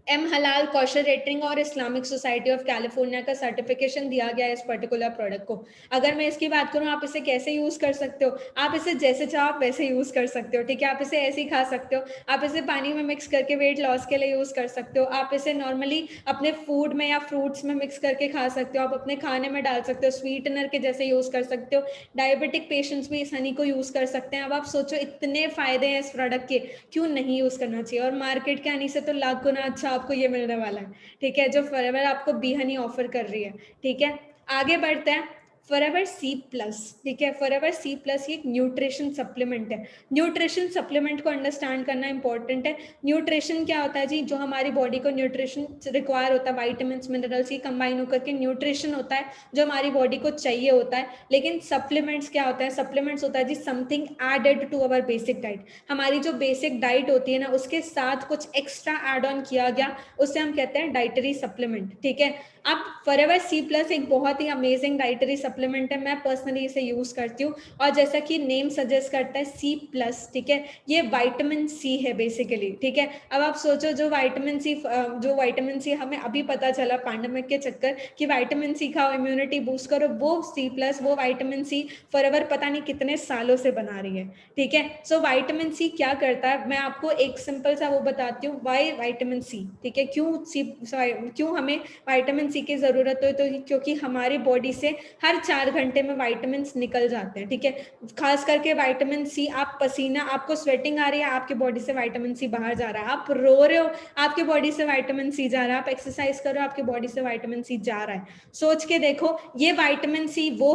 A: एम हलाल, कॉशर रेटिंग और इस्लामिक सोसाइटी ऑफ कैलिफोर्निया का सर्टिफिकेशन दिया गया है इस पर्टिकुलर प्रोडक्ट को। अगर मैं इसकी बात करूं, आप इसे कैसे यूज कर सकते हो? आप इसे जैसे चाहो आप वैसे यूज कर सकते हो, ठीक है। आप इसे ऐसे ही खा सकते हो, आप इसे पानी में मिक्स करके वेट लॉस के लिए यूज कर सकते हो, आप इसे नॉर्मली अपने फूड में या फ्रूट्स में मिक्स करके खा सकते हो, आप अपने खाने में डाल सकते हो, स्वीटनर के जैसे यूज कर सकते हो। डायबिटिक पेशेंट्स भी इस हनी को यूज कर सकते हैं। अब आप सोचो, इतने फायदे हैं इस प्रोडक्ट के, क्यों नहीं यूज करना चाहिए? और मार्केट के हनी से तो लाख गुना अच्छा आपको ये मिलने वाला है, ठीक है, जो फॉरएवर आपको बी हनी ऑफर कर रही है, ठीक है। आगे बढ़ते हैं, फॉरएवर सी प्लस, ठीक है, फॉरएवर सी प्लस ये एक न्यूट्रिशन सप्लीमेंट है। न्यूट्रिशन सप्लीमेंट को अंडरस्टैंड करना इंपॉर्टेंट है। न्यूट्रिशन क्या होता है जी, जो हमारी बॉडी को न्यूट्रिशन रिक्वायर होता है, वाइटामिन मिनरल्स ये कंबाइन होकर के न्यूट्रिशन होता है जो हमारी बॉडी को चाहिए होता है। लेकिन सप्लीमेंट्स क्या होता है, सप्लीमेंट्स होता है जी something added to our basic diet. हमारी जो बेसिक डाइट होती है ना, उसके साथ कुछ एक्स्ट्रा एड ऑन किया गया, उससे हम कहते हैं डाइटरी सप्लीमेंट, ठीक है। अब फॉरएवर सी प्लस एक बहुत ही अमेजिंग डाइटरी सप्लीमेंट है, मैं पर्सनली इसे यूज करती हूँ। और जैसा कि नेम सजेस्ट करता है सी प्लस, ठीक है, ये विटामिन सी है बेसिकली, ठीक है। अब आप सोचो जो विटामिन सी हमें अभी पता चला पैंडेमिक के चक्कर कि विटामिन सी खाओ इम्यूनिटी बूस्ट करो, वो सी प्लस, वो विटामिन सी फॉरएवर पता नहीं कितने सालों से बना रही है, ठीक है। सो विटामिन सी क्या करता है, मैं आपको एक सिंपल सा वो बताती हूँ, वाई विटामिन सी, ठीक है, क्यों हमें विटामिन सी की जरूरत हो, तो क्योंकि हमारी बॉडी से हर 4 घंटे में विटामिन निकल जाते हैं, ठीक है। खास करके विटामिन सी, आप पसीना, आपको स्वेटिंग आ रही है, आपकी बॉडी से विटामिन सी बाहर जा रहा है, आप रो रहे हो, आपकी बॉडी से विटामिन सी जा रहा है, आप एक्सरसाइज कर रहे हो, आपकी बॉडी से विटामिन सी जा रहा है। सोच के देखो, ये विटामिन सी वो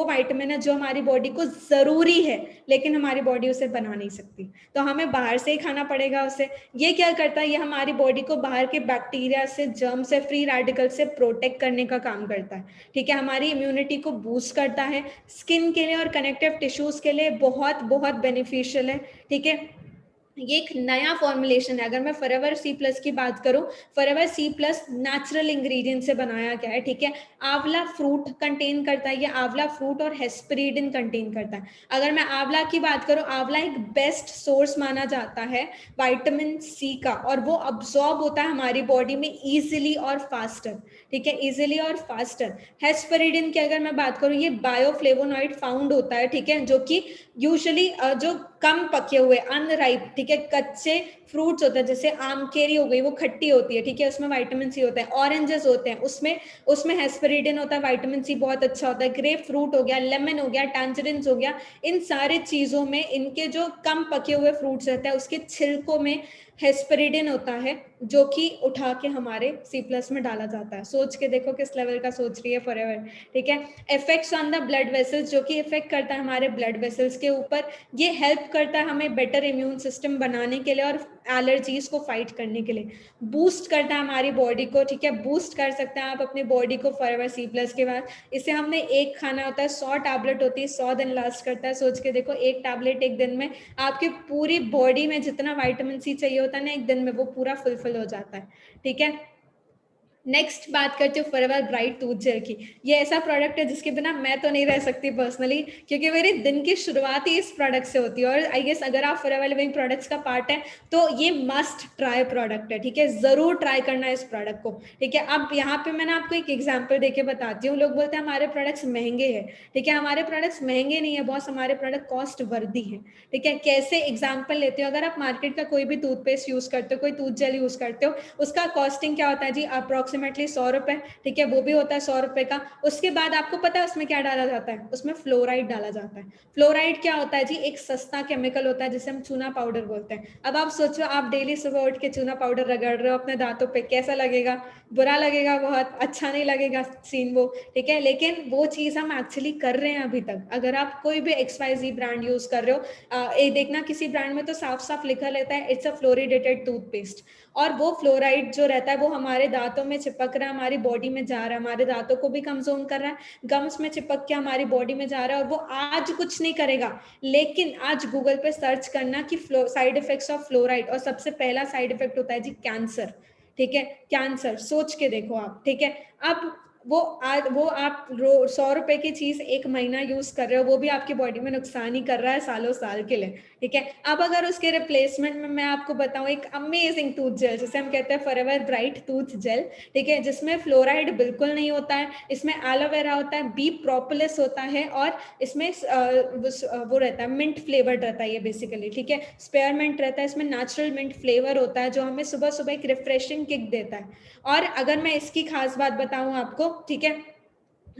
A: विटामिन है जो हमारी बॉडी को जरूरी है, लेकिन हमारी बॉडी उसे बना नहीं सकती, तो हमें बाहर से ही खाना पड़ेगा उसे। ये क्या करता है, ये हमारी बॉडी को बाहर के बैक्टीरिया से, जर्म से, फ्री रेडिकल से प्रोटेक्ट करने का काम करता है, ठीक है। हमारी इम्यूनिटी को बूस्ट करता है, स्किन के लिए और कनेक्टिव टिश्यूज के लिए बहुत बहुत बेनिफिशियल है, ठीक है। ये एक नया फॉर्मुलेशन है। अगर मैं फॉरएवर सी प्लस की बात करूं, forever C plus natural ingredient से बनाया गया है, ठीक है। आंवला फ्रूट कंटेन करता है, ये आंवला फ्रूट और हेस्परीडिन कंटेन करता है। अगर मैं आंवला की बात करूं, आंवला एक बेस्ट सोर्स माना जाता है विटामिन सी का, और वो अब्सॉर्ब होता है हमारी बॉडी में इजीली और फास्टर, ठीक है, इजीली और फास्टर। हेस्परीडिन की अगर मैं बात करूं, ये बायोफ्लेवोनॉइड फाउंड होता है, ठीक है, जो कि यूजुअली जो कम पके हुए अनराइप, ठीक है, कच्चे फ्रूट्स होते हैं, जैसे आम, केरी हो गई, वो खट्टी होती है, ठीक है, उसमें विटामिन सी होता है। ऑरेंजेस होते हैं, उसमें उसमें हेस्परीडिन होता है, विटामिन सी बहुत अच्छा होता है। ग्रेप फ्रूट हो गया, लेमन हो गया, टैंजरीन्स हो गया, इन सारे चीजों में, इनके जो कम पके हुए फ्रूट्स रहते हैं उसके छिलकों में हेस्परीडिन होता है, जो कि उठा के हमारे सी प्लस में डाला जाता है। सोच के देखो किस लेवल का सोच रही है फॉरएवर, ठीक है। Effects on the blood vessels, जो कि इफेक्ट करता है हमारे ब्लड वेसल्स के ऊपर। ये हेल्प करता है हमें बेटर इम्यून सिस्टम बनाने के लिए और एलर्जीज को फाइट करने के लिए। बूस्ट करता है हमारी बॉडी को, ठीक है, बूस्ट कर सकते हैं आप अपनी बॉडी को फॉरएवर सी प्लस के बाद। इसे हमने एक खाना होता है, 100 टैबलेट होती है, 100 दिन लास्ट करता है। सोच के देखो, एक टैबलेट एक दिन में आपकी पूरी बॉडी में जितना विटामिन सी चाहिए होता है ना, एक दिन में वो पूरा फुलफिल हो जाता है, ठीक है। नेक्स्ट बात करते हो फॉरएवर ब्राइट टूथ जेल की। ये ऐसा प्रोडक्ट है जिसके बिना मैं तो नहीं रह सकती पर्सनली, क्योंकि मेरे दिन की शुरुआत ही इस प्रोडक्ट से होती है। और आई गेस अगर आप फॉरएवर लिविंग प्रोडक्ट्स का पार्ट है तो ये मस्ट ट्राई प्रोडक्ट है, ठीक है, जरूर ट्राई करना है इस प्रोडक्ट को, ठीक है। अब यहाँ पे मैंने आपको एक एग्जाम्पल देके बताती हूँ। लोग बोलते हैं हमारे प्रोडक्ट्स महंगे हैं, ठीक है, हमारे प्रोडक्ट्स महंगे नहीं है बॉस, हमारे प्रोडक्ट कॉस्ट वर्दी है, ठीक है। कैसे एग्जाम्पल लेते हो, अगर आप मार्केट का कोई भी टूथपेस्ट यूज करते हो, कोई टूथ जेल यूज करते हो, उसका कॉस्टिंग क्या होता है जी, अप्रोक्सीमेटली 100 रुपए, ठीक है, वो भी होता है 100 रुपए का। उसके बाद आपको पता है उसमें क्या डाला जाता है, उसमें फ्लोराइड डाला जाता है। फ्लोराइड क्या होता है जी, एक सस्ता केमिकल होता है जिसे हम चूना पाउडर बोलते हैं। अब आप सोचो, आप डेली सुबह उठ के चूना पाउडर रगड़ रहे हो अपने दांतों पे, कैसा लगेगा, बुरा लगेगा, बहुत अच्छा नहीं लगेगा सीन वो, ठीक है। लेकिन वो चीज हम एक्चुअली कर रहे हैं अभी तक। अगर आप कोई भी XYZ ब्रांड यूज कर रहे हो, ये देखना किसी ब्रांड में तो साफ साफ लिखा रहता है इट्स अ फ्लोरिडेटेड टूथपेस्ट, और वो फ्लोराइड जो रहता है वो हमारे दांतों में चिपक रहा है, हमारी बॉडी में जा रहा है, हमारे दांतों को भी कमजोर कर रहा है, गम्स में चिपक के हमारी बॉडी में जा रहा है। और वो आज कुछ नहीं करेगा, लेकिन आज गूगल पे सर्च करना कि साइड इफेक्ट्स ऑफ फ्लोराइड, और सबसे पहला साइड इफेक्ट होता है जी कैंसर, ठीक है, कैंसर। सोच के देखो आप, ठीक है। अब वो आप 100 रुपए की चीज एक महीना यूज कर रहे हो, वो भी आपकी बॉडी में नुकसान ही कर रहा है सालों साल के लिए, ठीक है। अब अगर उसके रिप्लेसमेंट में मैं आपको बताऊं एक अमेजिंग टूथ जेल, जिसे हम कहते हैं फॉरएवर ब्राइट टूथ जेल, ठीक है, जिसमें फ्लोराइड बिल्कुल नहीं होता है, इसमें एलोवेरा होता है, बी प्रोपोलिस होता है, और इसमें वो रहता है मिंट फ्लेवर्ड रहता है ये बेसिकली, ठीक है, स्पेयरमिंट रहता है, इसमें नेचुरल मिंट फ्लेवर होता है जो हमें सुबह सुबह एक रिफ्रेशिंग किक देता है। और अगर मैं इसकी खास बात बताऊं आपको, ठीक है,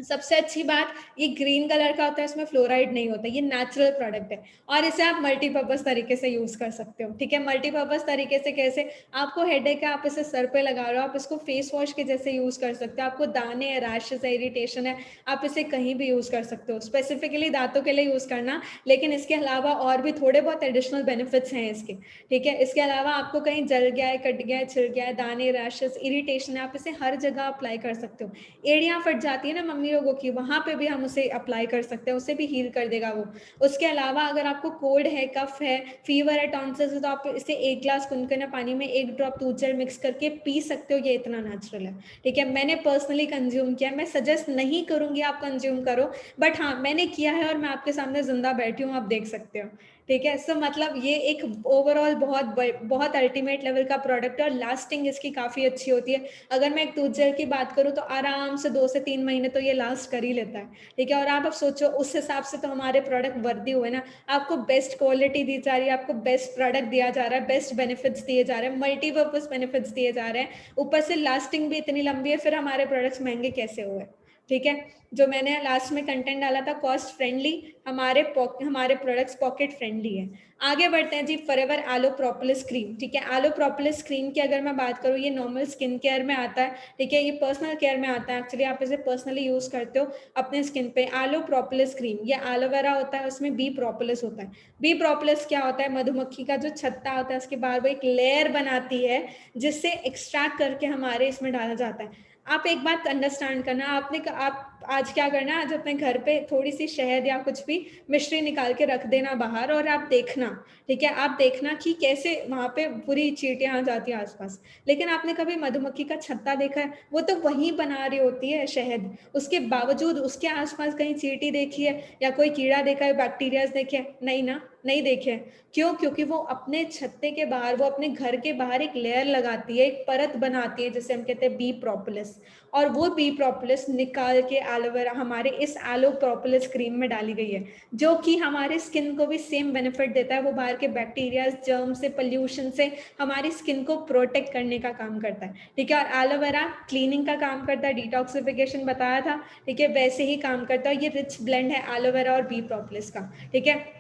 A: सबसे अच्छी बात, ये ग्रीन कलर का होता है, इसमें फ्लोराइड नहीं होता, ये नेचुरल प्रोडक्ट है और इसे आप मल्टीपर्पज तरीके से यूज कर सकते हो। ठीक है, मल्टीपर्पज तरीके से कैसे? आपको हेडेक है, आप इसे सर पे लगा रहे हो, आप इसको फेस वॉश के जैसे यूज कर सकते हो। आपको दाने है, रैशेस है, इरिटेशन है, आप इसे कहीं भी यूज कर सकते हो। स्पेसिफिकली दांतों के लिए यूज करना, लेकिन इसके अलावा और भी थोड़े बहुत एडिशनल बेनिफिट्स हैं इसके। ठीक है, इसके अलावा आपको कहीं जल गया है, कट गया है, छिड़ गया है, दाने, रैशेस, इरिटेशन है, आप इसे हर जगह अप्लाई कर सकते हो। एड़ियाँ फट जाती है ना मम्मी लोगों की, वहां पे भी हम उसे अप्लाई कर सकते हैं, उसे भी हील कर देगा वो। उसके अलावा अगर आपको कोल्ड है, कफ है, फीवर है, टॉन्सिल्स है, तो आप इसे 1 ग्लास गुनगुने पानी में 1 ड्रॉप दूध जल मिक्स करके पी सकते हो। ये इतना नेचुरल है। ठीक है, मैंने पर्सनली कंज्यूम किया, मैं सजेस्ट नहीं करूंगी आप कंज्यूम करो, बट हाँ मैंने किया है और मैं आपके सामने जिंदा बैठी हूँ, आप देख सकते हो। ठीक है, सो मतलब ये एक ओवरऑल बहुत बहुत अल्टीमेट लेवल का प्रोडक्ट है और लास्टिंग इसकी काफ़ी अच्छी होती है। अगर मैं एक टूथ जेल की बात करूँ तो आराम से 2 से 3 महीने तो ये लास्ट कर ही लेता है। ठीक है, और आप अब सोचो उस हिसाब से तो हमारे प्रोडक्ट वर्दी हुए ना। आपको बेस्ट क्वालिटी दी जा रही है, आपको बेस्ट प्रोडक्ट दिया जा रहा है, बेस्ट बेनिफिट्स दिए जा रहे हैं, मल्टीपर्पज बेनिफिट्स दिए जा रहे हैं, ऊपर से लास्टिंग भी इतनी लंबी है, फिर हमारे प्रोडक्ट्स महंगे कैसे हुए? ठीक है, जो मैंने लास्ट में कंटेंट डाला था कॉस्ट फ्रेंडली, हमारे प्रोडक्ट्स पॉकेट फ्रेंडली है। आगे बढ़ते हैं जी, फॉरएवर आलो प्रोपोलिस क्रीम। ठीक है, आलो प्रोपोलिस क्रीम की अगर मैं बात करूँ, ये नॉर्मल स्किन केयर में आता है। ठीक है, ये पर्सनल केयर में आता है, एक्चुअली आप इसे पर्सनली यूज करते हो अपने स्किन पे। आलो प्रोपोलिस क्रीम, ये एलोवेरा होता है, उसमें बी प्रोपोलिस होता है। बी प्रोपोलिस क्या होता है? मधुमक्खी का जो छत्ता होता है उसके बाहर वो एक लेयर बनाती है, जिससे एक्सट्रैक्ट करके हमारे इसमें डाला जाता है। आप एक बात अंडरस्टैंड करना, आप आज क्या करना, आज अपने घर पे थोड़ी सी शहद या कुछ भी मिश्री निकाल के रख देना बाहर, और आप देखना। ठीक है, आप देखना कि कैसे वहां पे पूरी चींटियां आ जाती है आसपास। लेकिन आपने कभी मधुमक्खी का छत्ता देखा है? वो तो वहीं बना रही होती है शहद, उसके बावजूद उसके आसपास कहीं चींटी देखी है या कोई कीड़ा देखा है, बैक्टीरिया देखे? नहीं ना, नहीं देखे। क्यों? क्योंकि वो अपने छत्ते के बाहर, वो अपने घर के बाहर एक लेयर लगाती है, एक परत बनाती है, जिसे हम कहते हैं बी प्रोपोलिस। और वो बी प्रोपोलिस निकाल के एलोवेरा हमारे इस एलो प्रोपोलिस क्रीम में डाली गई है, जो कि हमारे स्किन को भी सेम बेनिफिट देता है। वो बाहर के बैक्टीरिया, जर्म से, पोल्यूशन से हमारी स्किन को प्रोटेक्ट करने का काम करता है। ठीक है, और एलोवेरा क्लीनिंग का काम करता है, डिटॉक्सिफिकेशन बताया था। ठीक है, वैसे ही काम करता है। ये रिच ब्लेंड है एलोवेरा और बी प्रोपोलिस का। ठीक है,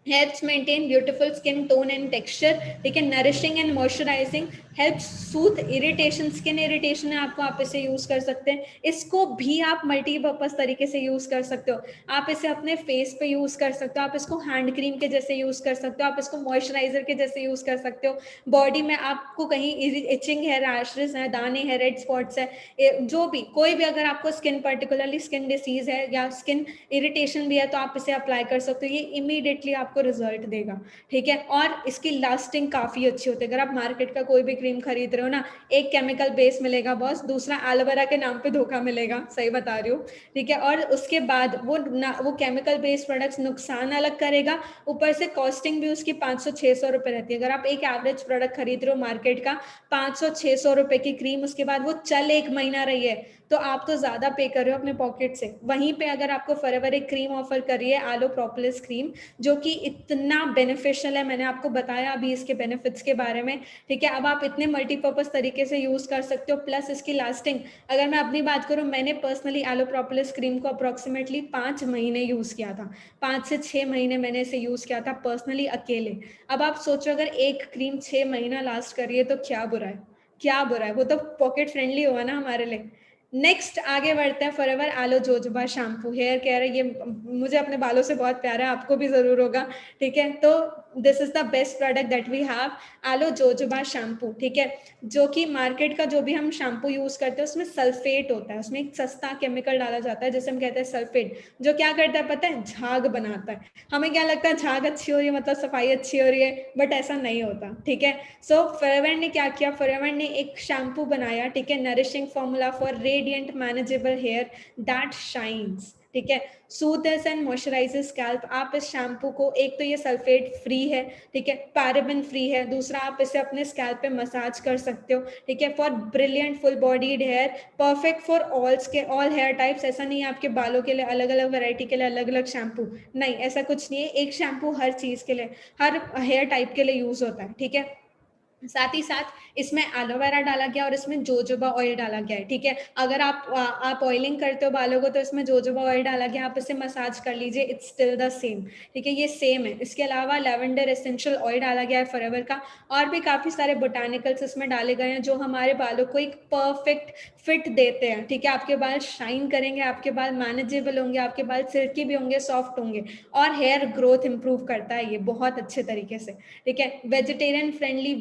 A: helps maintain beautiful skin tone and texture. ठीक है, nourishing and moisturising, helps soothe irritation, skin irritation है आपको, आप इसे यूज कर सकते हैं। इसको भी आप मल्टीपर्पज तरीके से यूज कर सकते हो। आप इसे अपने फेस पे यूज कर सकते हो, आप इसको हैंड क्रीम के जैसे यूज कर सकते हो, आप इसको मॉइस्चराइजर के जैसे यूज कर सकते हो। बॉडी में आपको कहीं इचिंग है, रैशेस है, दाने हैं, रेड स्पॉट्स है, जो भी कोई भी अगर आपको स्किन पर्टिकुलरली स्किन डिसीज है या स्किन इरिटेशन भी है, तो आप इसे अप्लाई कर सकते हो, ये इमीडिएटली आपको रिजल्ट देगा। ठीक है, और इसकी लास्टिंग काफी अच्छी होती है। अगर आप मार्केट का कोई भी क्रीम खरीद रहे हो ना, एक केमिकल बेस मिलेगा बॉस, दूसरा एलोवेरा के नाम पे धोखा मिलेगा, सही बता रही हूँ। ठीक है, और उसके बाद वो केमिकल बेस्ड प्रोडक्ट्स नुकसान अलग करेगा, ऊपर से कॉस्टिंग भी उसकी 500-600 रुपए रहती है। अगर आप एक एवरेज प्रोडक्ट खरीद रहे हो मार्केट का 500-600 रुपए की क्रीम, उसके बाद वो चल 1 महीना रही है, तो आप तो ज्यादा पे कर रहे हो अपने पॉकेट से। वहीं पे अगर आपको फॉरएवर एक क्रीम ऑफर कर रही है, आलो प्रोपोलिस क्रीम, जो कि इतना बेनिफिशियल है, मैंने आपको बताया अभी इसके बेनिफिट्स के बारे में। ठीक है, अब आप इतने मल्टीपर्पज तरीके से यूज कर सकते हो, प्लस इसकी लास्टिंग। अगर मैं अपनी बात करूं, मैंने पर्सनली आलो प्रोपोलिस क्रीम को अप्रोक्सीमेटली 5 महीने यूज किया था, 5 से 6 महीने मैंने इसे यूज किया था पर्सनली अकेले। अब आप सोचो अगर एक क्रीम 6 महीना लास्ट कर रही है तो क्या बुरा है, क्या बुरा है? वो तो पॉकेट फ्रेंडली हुआ ना हमारे लिए। नेक्स्ट आगे बढ़ते हैं, फॉरएवर आलो जोजोबा शैम्पू हेयर केयर है। ये मुझे अपने बालों से बहुत प्यारा है, आपको भी जरूर होगा। ठीक है, तो this is the best product that we have, aloe jojoba shampoo. ठीक है, जो कि मार्केट का जो भी हम शैम्पू यूज करते हैं उसमें सल्फेट होता है, उसमें एक सस्ता केमिकल डाला जाता है जिसे हम कहते हैं सल्फेट, जो क्या करता है पता है? झाग बनाता है। हमें क्या लगता है झाग अच्छी हो रही है मतलब सफाई अच्छी हो रही है, बट ऐसा नहीं होता। ठीक है, सो फॉरएवर ने क्या किया, फॉरएवर ने एक शैम्पू बनाया, ठीक है, nourishing formula for radiant manageable hair that shines. ठीक है, सूथर्स एंड मॉइस्चराइजर्स स्कैल्प। आप इस शैम्पू को, एक तो ये सल्फेट फ्री है, ठीक है, पैराबेन फ्री है, दूसरा आप इसे अपने स्कैल्प पे मसाज कर सकते हो। ठीक है, for brilliant full bodied hair, perfect for all hair types. ऐसा नहीं है आपके बालों के लिए अलग अलग वैरायटी के लिए अलग अलग शैम्पू, नहीं, ऐसा कुछ नहीं है। एक शैम्पू हर चीज के लिए, हर हेयर टाइप के लिए यूज होता है। ठीक है, साथ ही साथ इसमें एलोवेरा डाला गया और इसमें जोजोबा ऑयल डाला गया है, ठीक है। अगर आप ऑयलिंग करते हो बालों को तो इसमें जोजोबा ऑयल डाला गया, आप इसे मसाज कर लीजिए, इट्स स्टिल द सेम, ठीक है, ये सेम है। इसके अलावा लेवेंडर एसेंशियल ऑयल डाला गया है फॉरएवर का, और भी काफ़ी सारे बोटानिकल्स इसमें डाले गए हैं जो हमारे बालों को एक परफेक्ट फिट देते हैं, ठीक है। आपके बाल शाइन करेंगे, आपके बाल मैनेजेबल होंगे, आपके बाल सिल्की भी होंगे, सॉफ्ट होंगे, और हेयर ग्रोथ इंप्रूव करता है ये बहुत अच्छे तरीके से, ठीक है। Vegetarian friendly,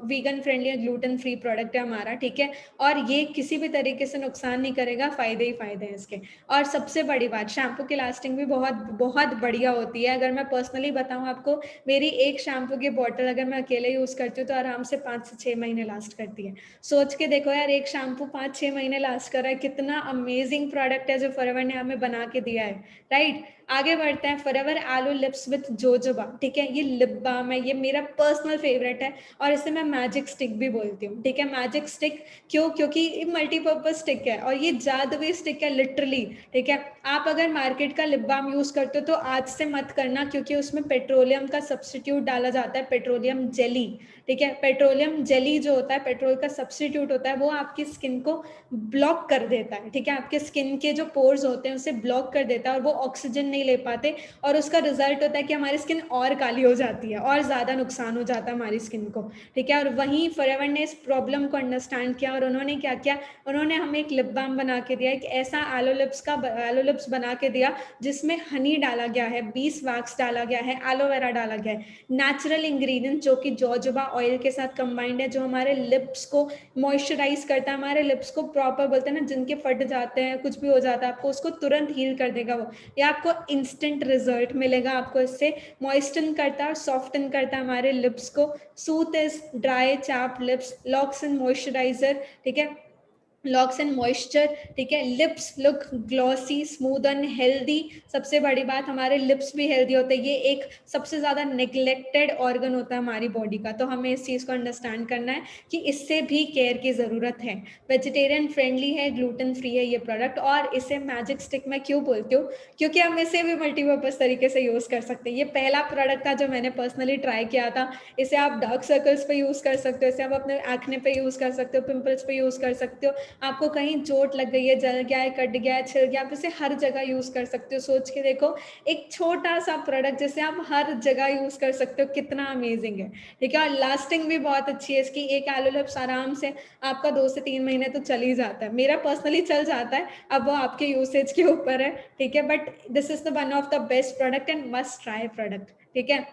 A: vegan friendly, gluten free product है हमारा, ठीक है। और ये किसी भी तरीके से नुकसान नहीं करेगा, फायदे ही फायदे हैं इसके। और सबसे बड़ी बात, शैम्पू की लास्टिंग भी बहुत बहुत बढ़िया होती है। अगर मैं पर्सनली बताऊं आपको, मेरी एक शैम्पू की बॉटल अगर मैं अकेले यूज करती हूँ तो आराम से 5 से 6 महीने लास्ट करती है। सोच के देखो यार, एक शैम्पू 5-6 महीने लास्ट कर रहा है, कितना अमेजिंग प्रोडक्ट है जो फॉरएवर ने हमें बना के दिया है, राइट। आगे बढ़ते हैं, forever aloe lips with jojoba, ठीक है, ये लिप बाम है, ये मेरा पर्सनल फेवरेट है, और इसे मैं मैजिक स्टिक भी बोलती हूँ, ठीक है। मैजिक स्टिक क्यों? क्योंकि ये मल्टीपर्पज स्टिक है और ये जादुई स्टिक है लिटरली, ठीक है। आप अगर मार्केट का लिप बाम यूज करते हो तो आज से मत करना, क्योंकि उसमें पेट्रोलियम का सब्स्टिट्यूट डाला जाता है, पेट्रोलियम जेली, ठीक है। पेट्रोलियम जेली जो होता है, पेट्रोल का सब्स्टिट्यूट होता है, वो आपकी स्किन को ब्लॉक कर देता है, ठीक है। आपके स्किन के जो पोर्स होते हैं उसे ब्लॉक कर देता है और वो ऑक्सीजन नहीं ले पाते, और उसका रिजल्ट होता है कि हमारी स्किन और काली हो जाती है और ज़्यादा नुकसान हो जाता है हमारी स्किन को, ठीक है। और वहीं फॉरएवर ने इस प्रॉब्लम को अंडरस्टैंड किया और उन्होंने क्या किया, उन्होंने हमें एक लिप बाम बना के दिया, एक ऐसा एलो लिप्स बना के दिया जिसमें हनी डाला गया है, बीस वैक्स डाला गया है, एलोवेरा डाला गया है, नेचुरल इंग्रेडिएंट जो कि जोजोबा ऑयल के साथ कंबाइंड है, जो हमारे लिप्स को मॉइस्चराइज करता है, हमारे लिप्स को प्रॉपर, बोलते हैं ना जिनके फट जाते हैं, कुछ भी हो जाता है आपको, उसको तुरंत हील कर देगा वो, या आपको इंस्टेंट रिजल्ट मिलेगा। आपको इससे मॉइस्टन करता है और सॉफ्टन करता है हमारे लिप्स को, soothe is dry chap lips, locks and moisturiser, ठीक है, लॉक्स एंड मॉइस्चर, ठीक है। Lips look glossy, smooth and healthy. सबसे बड़ी बात, हमारे लिप्स भी हेल्दी होते हैं, ये एक सबसे ज़्यादा नेग्लेक्टेड ऑर्गन होता है हमारी बॉडी का, तो हमें इस चीज़ को अंडरस्टैंड करना है कि इससे भी केयर की ज़रूरत है। वेजिटेरियन फ्रेंडली है, ग्लूटेन फ्री है ये प्रोडक्ट, और इसे मैजिक स्टिक मैं क्यों बोलती हूँ, क्योंकि हम इसे भी मल्टीपर्पज़ तरीके से यूज़ कर सकते हैं। ये पहला प्रोडक्ट था जो मैंने पर्सनली ट्राई किया था। इसे आप डार्क सर्कल्स पे यूज़ कर सकते हो, इसे आप अपने एक्ने पे यूज़ कर सकते हो, पिंपल्स पे यूज़ कर सकते हो, आपको कहीं चोट लग गई है, जल गया है, कट गया है, छिल गया, आप इसे हर जगह यूज कर सकते हो। सोच के देखो, एक छोटा सा प्रोडक्ट जिसे आप हर जगह यूज कर सकते हो, कितना अमेजिंग है, ठीक है। और लास्टिंग भी बहुत अच्छी है इसकी। एक एलो लिप्स आराम से आपका 2 से 3 महीने तो चल ही जाता है, मेरा पर्सनली चल जाता है, अब वो आपके यूसेज के ऊपर है, ठीक है। But this is the one of the best product and must try product, ठीक है।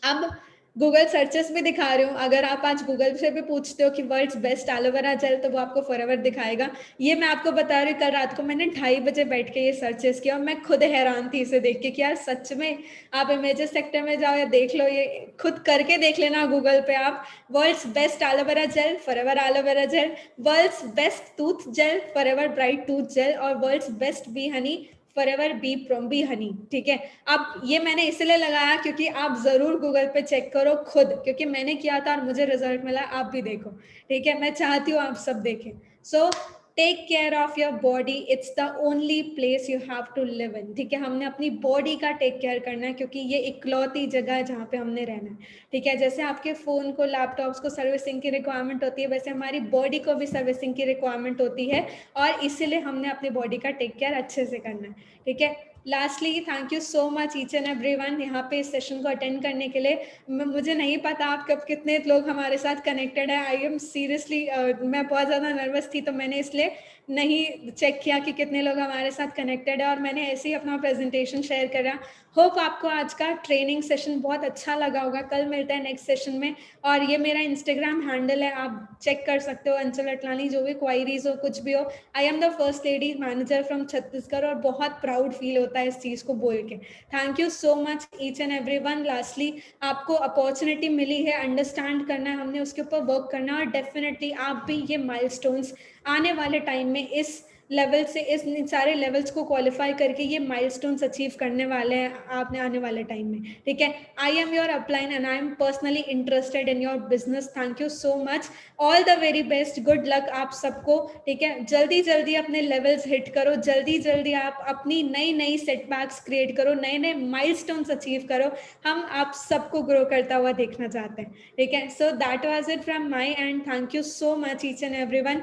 A: अब गूगल सर्चेस भी दिखा रही हूँ, अगर आप आज गूगल से भी पूछते हो कि वर्ल्ड्स बेस्ट एलोवेरा जेल, तो वो आपको फॉरएवर दिखाएगा। ये मैं आपको बता रही हूँ, कल रात को मैंने 2:30 बजे बैठ के ये सर्चेस किया और मैं खुद हैरान थी इसे देख के कि यार सच में। आप इमेजेस सेक्टर में जाओ या देख लो, ये खुद करके देख लेना गूगल पे आप। World's best aloe vera gel, forever aloe vera gel, world's best tooth gel, forever bright tooth gel, और world's best bee honey, forever bee honey, ठीक है। अब ये मैंने इसलिए लगाया क्योंकि आप जरूर गूगल पे चेक करो खुद, क्योंकि मैंने किया था और मुझे रिजल्ट मिला, आप भी देखो, ठीक है। मैं चाहती हूँ आप सब देखें। So take care of your body, it's the only place you have to live in, ठीक है। हमने अपनी बॉडी का टेक केयर करना है, क्योंकि ये इकलौती जगह है जहाँ पे हमने रहना है, ठीक है। जैसे आपके फोन को, लैपटॉप्स को सर्विसिंग की रिक्वायरमेंट होती है, वैसे हमारी बॉडी को भी सर्विसिंग की रिक्वायरमेंट होती है, और इसीलिए हमने अपनी बॉडी का टेक केयर अच्छे से करना है, ठीक है। Lastly thank you so much each and everyone यहाँ पे इस सेशन को अटेंड करने के लिए। मुझे नहीं पता आप कब कितने लोग हमारे साथ कनेक्टेड है, आई एम सीरियसली, मैं बहुत ज़्यादा नर्वस थी, तो मैंने इसलिए नहीं चेक किया कि कितने लोग हमारे साथ कनेक्टेड है, और मैंने ऐसे ही अपना प्रेजेंटेशन शेयर करा। होप आपको आज का ट्रेनिंग सेशन बहुत अच्छा लगा होगा। कल मिलते हैं नेक्स्ट सेशन में, और ये मेरा इंस्टाग्राम हैंडल है, आप चेक कर सकते हो, अंचल अटलानी। जो भी क्वायरीज हो, कुछ भी हो, I am the first lady manager from Chhattisgarh, और बहुत प्राउड फील होता है इस चीज़ को बोल के। Thank you so much each and everyone. Lastly, आपको अपॉर्चुनिटी मिली है, अंडरस्टैंड करना है, हमने उसके ऊपर वर्क करना है, और डेफिनेटली आप भी ये माइलस्टोन्स आने वाले टाइम में इस लेवल से इन सारे लेवल्स को क्वालिफाई करके ये माइलस्टोन्स अचीव करने वाले हैं आपने आने वाले टाइम में, ठीक है। I am your upline and I am personally interested in your business. Thank you so much, all the very best, good luck आप सबको, ठीक है। जल्दी जल्दी अपने लेवल्स हिट करो, जल्दी जल्दी आप अपनी नई नई सेटबैक्स क्रिएट करो, नए नए माइलस्टोन्स अचीव करो। हम आप सबको ग्रो करता हुआ देखना चाहते हैं, ठीक है। So that was it from my and, thank you so much each and everyone.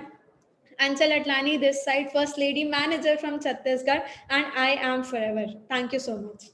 A: Anchal Atlani this side, first lady manager from Chhattisgarh, and I am forever. Thank you so much.